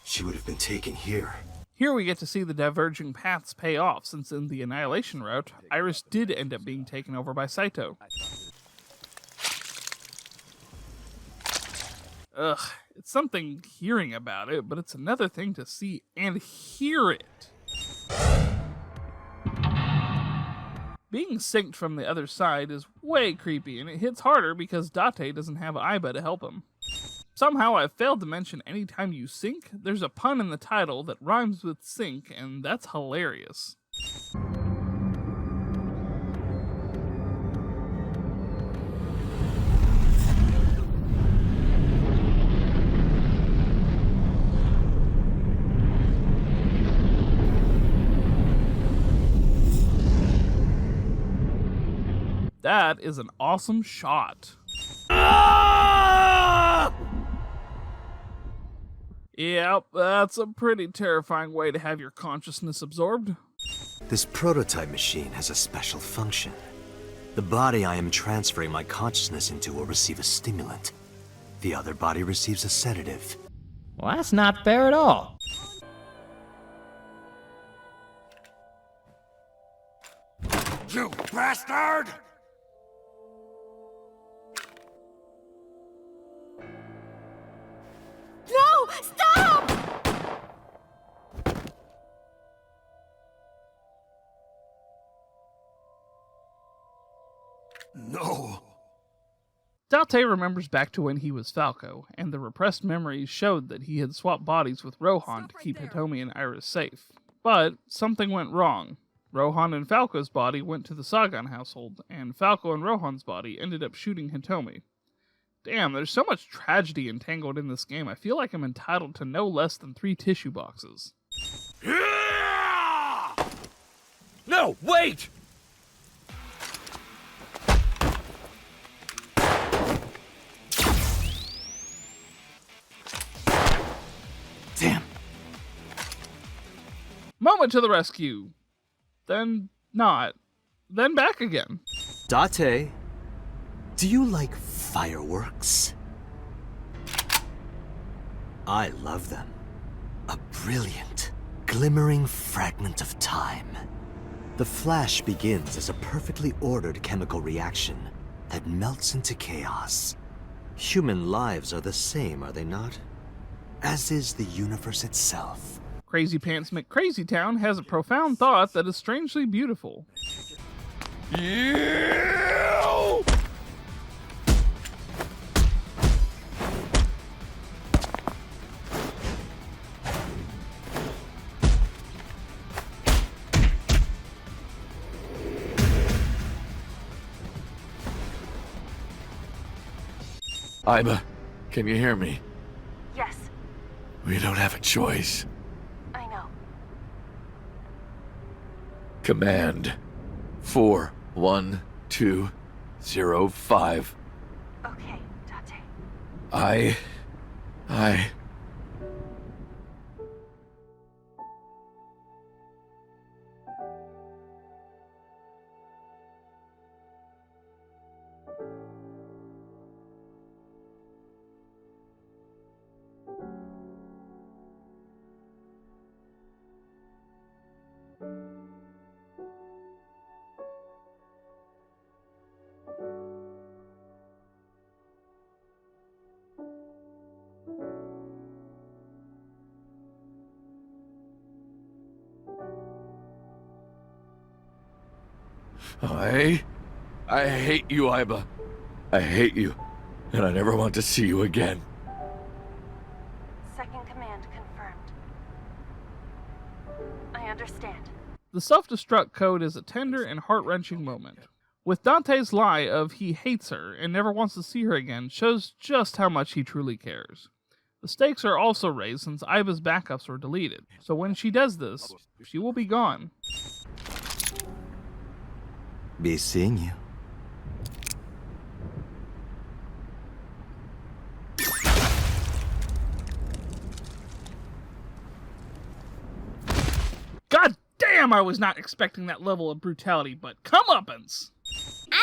She would have been taken here. Here we get to see the diverging paths pay off, since in the Annihilation route, Iris did end up being taken over by Saito. Ugh, it's something hearing about it, but it's another thing to see and hear it. Being synced from the other side is way creepy, and it hits harder because Date doesn't have Aiba to help him. Somehow I failed to mention anytime you sync, there's a pun in the title that rhymes with sync, and that's hilarious. That is an awesome shot. Yep, that's a pretty terrifying way to have your consciousness absorbed. This prototype machine has a special function. The body I am transferring my consciousness into will receive a stimulant. The other body receives a sedative. Well, that's not fair at all. You bastard! No! Stop! No. Date remembers back to when he was Falco, and the repressed memories showed that he had swapped bodies with Rohan to keep Hitomi and Iris safe. But something went wrong. Rohan and Falco's body went to the Sagan household, and Falco and Rohan's body ended up shooting Hitomi. Damn, there's so much tragedy entangled in this game, I feel like I'm entitled to no less than 3 tissue boxes. No, wait! Damn. Moment to the rescue. Then not. Then back again. Date, do you like fireworks? I love them. A brilliant, glimmering fragment of time. The flash begins as a perfectly ordered chemical reaction that melts into chaos. Human lives are the same, are they not? As is the universe itself. Crazy Pants McCrazy Town has a profound thought that is strangely beautiful. Aiba, can you hear me? Yes, We don't have a choice. I know. Command 41205. Okay, Date. I... I hate you, Aiba. I hate you, and I never want to see you again. Second command confirmed. understand. The self-destruct code is a tender and heart-wrenching moment. With Dante's lie of he hates her and never wants to see her again shows just how much he truly cares. The stakes are also raised since Aiba's backups were deleted, so when she does this, she will be gone. Be seeing you. God damn, I was not expecting that level of brutality, but comeuppance!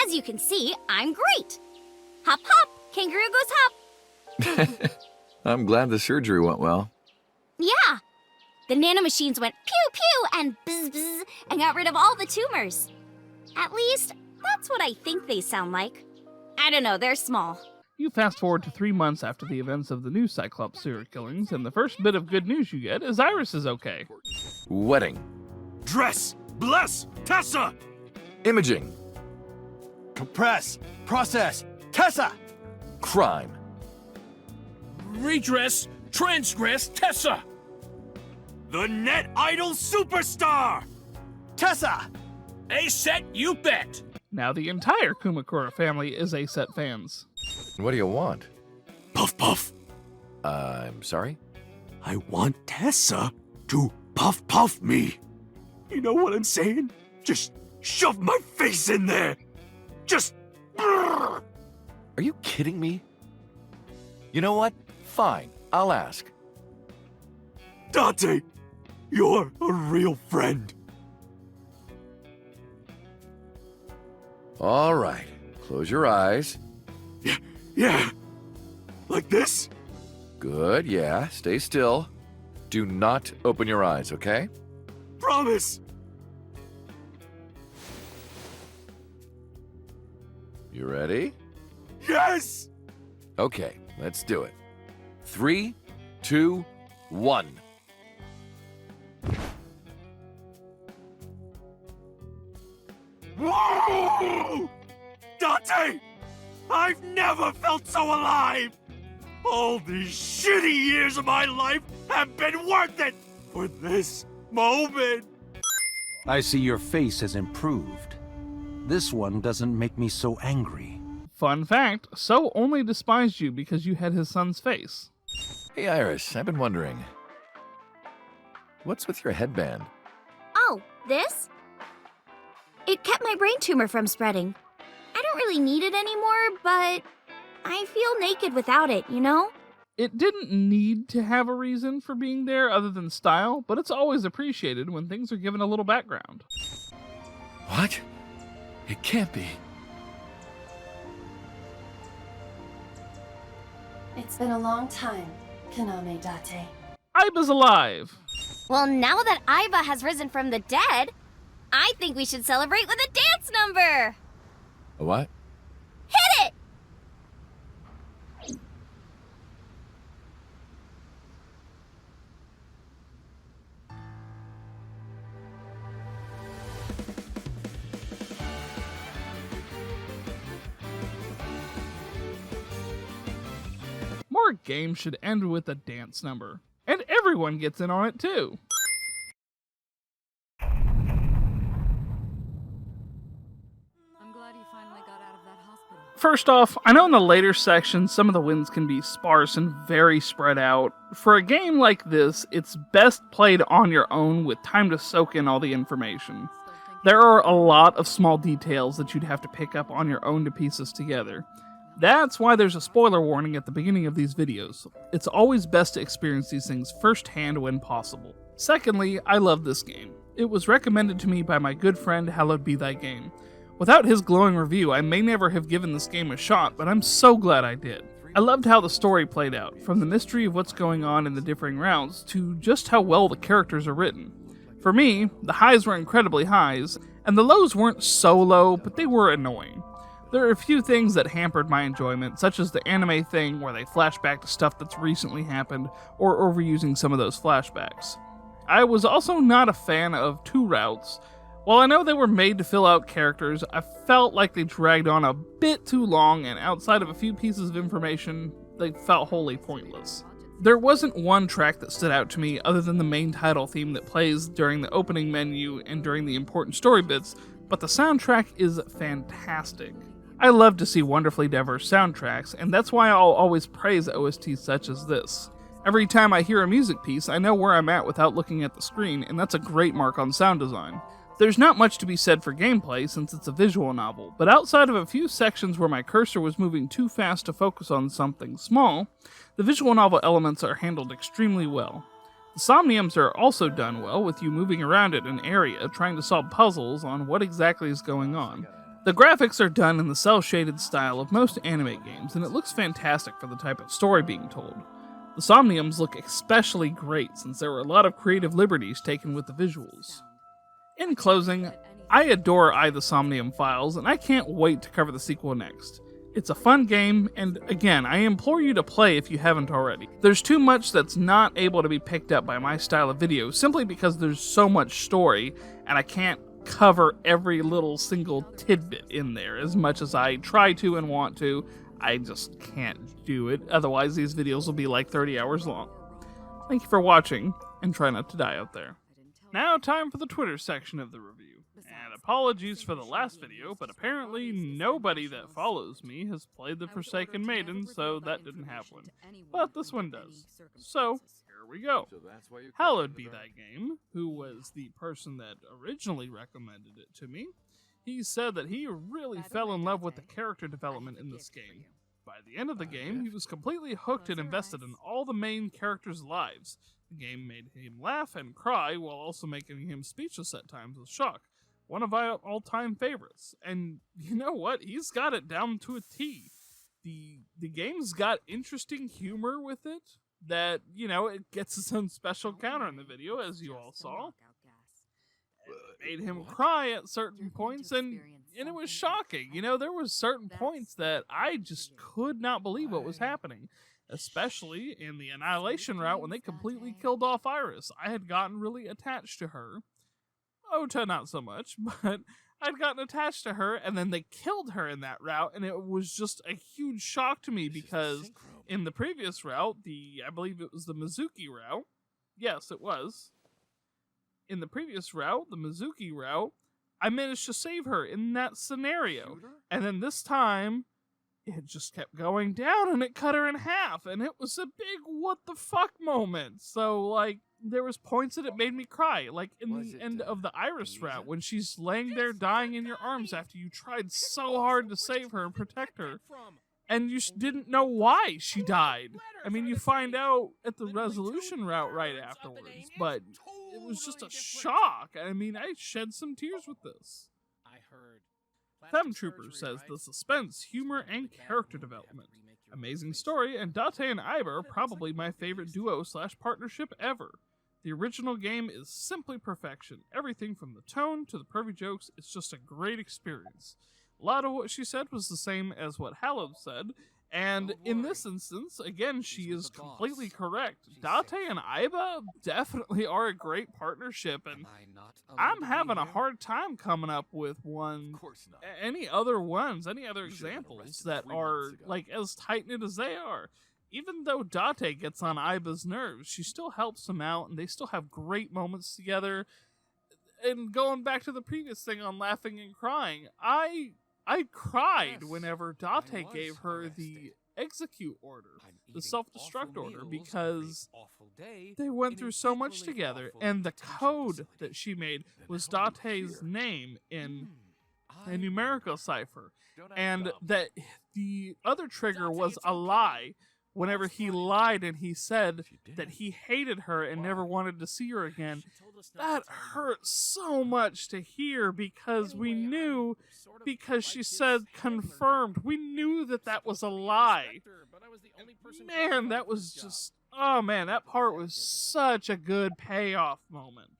As you can see, I'm great. Hop hop, kangaroo goes hop. I'm glad the surgery went well. Yeah. The nanomachines went pew pew and bzz bzz and got rid of all the tumors. At least, that's what I think they sound like. I don't know, they're small. You fast forward to 3 months after the events of the new Cyclops serial killings, and the first bit of good news you get is Iris is okay. Wedding. Dress! Bless! Tessa! Imaging. Compress! Process! Tessa! Crime. Redress, transgress, Tessa! The net idol superstar! Tessa! A set, you bet! Now the entire Kumakura family is A-Set fans. What do you want? Puff puff! I'm sorry? I want Tessa to puff puff me. You know what I'm saying? Just shove my face in there! Just... Are you kidding me? You know what? Fine, I'll ask. Dante, you're a real friend. All right, close your eyes. Yeah. Like this? Good, yeah, stay still. Do not open your eyes, okay? Promise. You ready? Yes! Okay, let's do it. 3, 2, 1. Whoa! Dante! I've never felt so alive! All these shitty years of my life have been worth it for this moment! I see your face has improved. This one doesn't make me so angry. Fun fact, So only despised you because you had his son's face. Hey Iris, I've been wondering. What's with your headband? Oh, this? It kept my brain tumor from spreading. I don't really need it anymore, but I feel naked without it, you know? It didn't need to have a reason for being there other than style, but it's always appreciated when things are given a little background. What? It can't be. It's been a long time, Kaname Date. Aiba's alive! Well, now that Aiba has risen from the dead, I think we should celebrate with a dance number! A what? Hit it! More games should end with a dance number. And everyone gets in on it too. I'm glad you finally got out of that hospital. First off, I know in the later sections some of the wins can be sparse and very spread out. For a game like this, it's best played on your own with time to soak in all the information. There are a lot of small details that you'd have to pick up on your own to piece this together. That's why there's a spoiler warning at the beginning of these videos. It's always best to experience these things firsthand when possible. Secondly, I love this game. It was recommended to me by my good friend Hallowed Be Thy Game. Without his glowing review, I may never have given this game a shot, but I'm so glad I did. I loved how the story played out, from the mystery of what's going on in the differing routes to just how well the characters are written. For me, the highs were incredibly highs, and the lows weren't so low, but they were annoying. There are a few things that hampered my enjoyment, such as the anime thing where they flash back to stuff that's recently happened, or overusing some of those flashbacks. I was also not a fan of 2 routes. While I know they were made to fill out characters, I felt like they dragged on a bit too long, and outside of a few pieces of information, they felt wholly pointless. There wasn't one track that stood out to me other than the main title theme that plays during the opening menu and during the important story bits, but the soundtrack is fantastic. I love to see wonderfully diverse soundtracks, and that's why I'll always praise OSTs such as this. Every time I hear a music piece, I know where I'm at without looking at the screen, and that's a great mark on sound design. There's not much to be said for gameplay since it's a visual novel, but outside of a few sections where my cursor was moving too fast to focus on something small, the visual novel elements are handled extremely well. The Somniums are also done well, with you moving around in an area trying to solve puzzles on what exactly is going on. The graphics are done in the cel-shaded style of most anime games, and it looks fantastic for the type of story being told. The Somniums look especially great since there were a lot of creative liberties taken with the visuals. In closing, I adore the Somnium Files, and I can't wait to cover the sequel next. It's a fun game, and again, I implore you to play if you haven't already. There's too much that's not able to be picked up by my style of video, simply because there's so much story, and I can't cover every little single tidbit in there as much as I try to and want to. I just can't do it, otherwise these videos will be like 30 hours long. Thank you for watching, and try not to die out there. Now time for the Twitter section of the review. And apologies for the last video, but apparently nobody that follows me has played the Forsaken Maiden, so that didn't happen. But this one does. So, here we go. Hallowed Be Thy Game, who was the person that originally recommended it to me, he said that he really fell in love with the character development in this game. By the end of the game, he was completely hooked and invested in all the main characters' lives. The game made him laugh and cry while also making him speechless at times with shock. One of my all-time favorites. And you know what? He's got it down to a T. The game's got interesting humor with it that, you know, it gets its own special counter in the video, as you all saw. It made him cry at certain points, and it was shocking. You know, there was certain points that I just could not believe what was happening. Especially in the Annihilation route when they completely killed off Iris. I had gotten really attached to her. Ota not so much, but I'd gotten attached to her, and then they killed her in that route, and it was just a huge shock to me because in the previous route, I believe it was the Mizuki route. Yes, it was. In the previous route, the Mizuki route, I managed to save her in that scenario. And then this time, it just kept going down and it cut her in half, and it was a big what the fuck moment. So, like, there was points that it made me cry, like in the end of the Iris route when she's laying there dying in your arms after you tried so hard to save her and protect her, and you didn't know why she died. I mean, you find out at the resolution route right afterwards, but it was just a shock. I mean, I shed some tears with this. Fem Trooper says the suspense, humor, and character development. Amazing story, and Date and Aiba are probably my favorite duo/partnership ever. The original game is simply perfection. Everything from the tone to the pervy jokes, it's just a great experience. A lot of what she said was the same as what Hallowed said, and in this instance, again, she is completely correct. Date and Aiba definitely are a great partnership, and I'm having a hard time coming up with any other examples that are like as tight-knit as they are. Even though Date gets on Aiba's nerves, she still helps him out, and they still have great moments together. And going back to the previous thing on laughing and crying, I cried whenever Date gave her the execute order, the self-destruct order, because they went through so much together, and the code that she made was Date's name in a numerical cipher, and that the other trigger was a lie. Whenever he lied and he said that he hated her and never wanted to see her again, that hurt so much to hear because we knew, because she said confirmed, we knew that that was a lie. Man, that was just, oh man, that part was such a good payoff moment.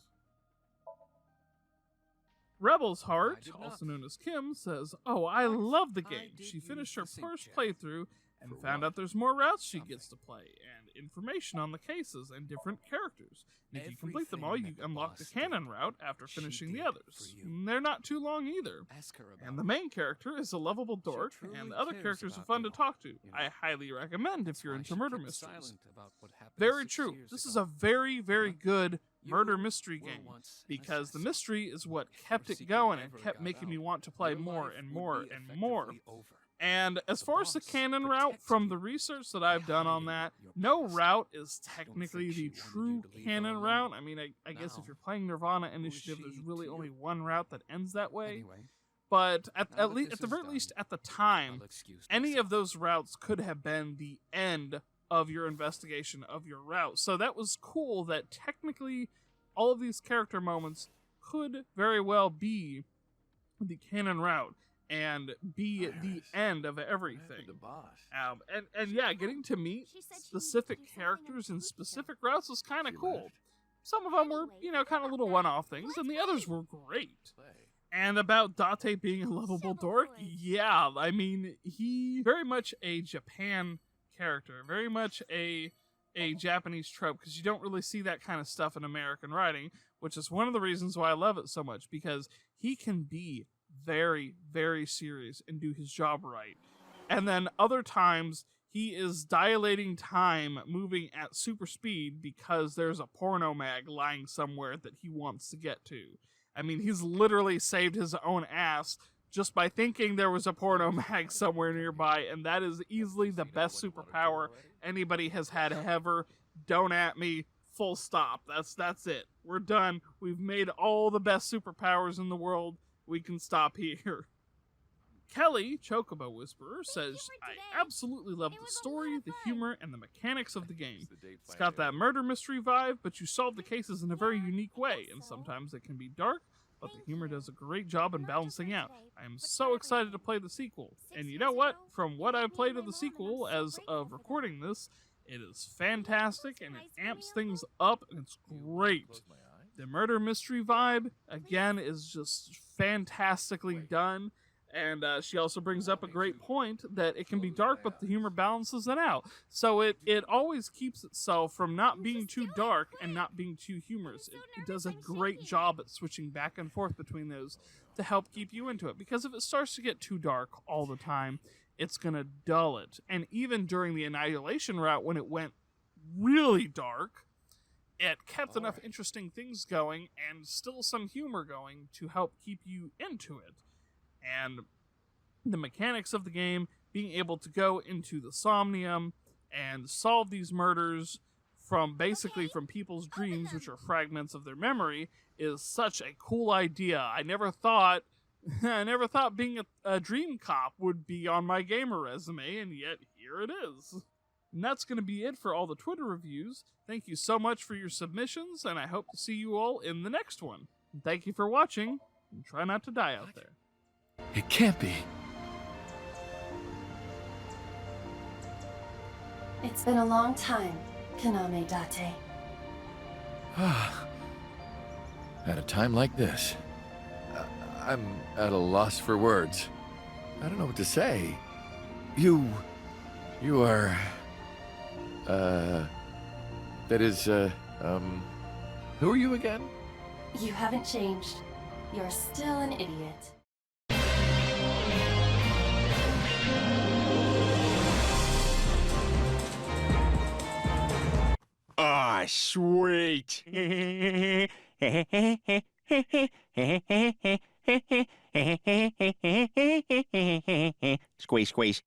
Rebel's Heart, also known as Kim, says, "Oh, I love the game. She finished her first playthrough and found out there's more routes she gets to play, and information on the cases and different characters. And if you complete them all, you unlock the canon route after finishing the others. And they're not too long either. And the main character is a lovable dork, and the other characters are fun to talk to. I highly recommend if you're into murder mysteries. very true. This is a very, very good murder mystery game, because the mystery is what kept it going and kept making me want to play more and more and more. And as far as the canon route, from the research that I've done on that, no route is technically the true canon route. I mean, I guess if you're playing Nirvana Initiative, there's really only one route that ends that way. But at the very least, at the time, any of those routes could have been the end of your investigation of your route. So that was cool that technically all of these character moments could very well be the canon route and be the end of everything. And yeah, getting to meet specific characters in specific routes was kind of cool. Some of them were, kind of little one-off things, and the others were great. And about Date being a lovable dork, yeah, I mean, he very much a Japan character, very much a Japanese trope, because you don't really see that kind of stuff in American writing, which is one of the reasons why I love it so much, because he can be very, very serious and do his job right. And then other times, he is dilating time, moving at super speed, because there's a porno mag lying somewhere that he wants to get to. I mean, he's literally saved his own ass just by thinking there was a porno mag somewhere nearby, and that is easily the best superpower anybody has had ever. Don't at me. Full stop. That's it. We're done. We've made all the best superpowers in the world. We can stop here. Kelly, Chocobo Whisperer, says, I absolutely love the story, the humor, and the mechanics of the game. It's got that murder mystery vibe, but you solve the cases in a very unique way, and sometimes it can be dark, but the humor does a great job in balancing out. I am so excited to play the sequel. And you know what? From what I've played of the sequel as of recording this, it is fantastic, and it amps things up, and it's great. The murder mystery vibe, again, is just fantastically done. And she also brings up a great point that it can be dark, but the humor balances it out. So it always keeps itself from not being too dark and not being too humorous. It does a great job at switching back and forth between those to help keep you into it. Because if it starts to get too dark all the time, it's going to dull it. And even during the Annihilation route, when it went really dark, it kept enough interesting things going and still some humor going to help keep you into it. And the mechanics of the game, being able to go into the Somnium and solve these murders from people's dreams, which are fragments of their memory, is such a cool idea. I never thought being a dream cop would be on my gamer resume, and yet here it is. And that's going to be it for all the Twitter reviews. Thank you so much for your submissions, and I hope to see you all in the next one. And thank you for watching, and try not to die out there. It can't be. It's been a long time, Kaname Date. At a time like this, I'm at a loss for words. I don't know what to say. You are... that is, who are you again? You haven't changed. You're still an idiot. Ah, sweet. Squeeze, squeeze.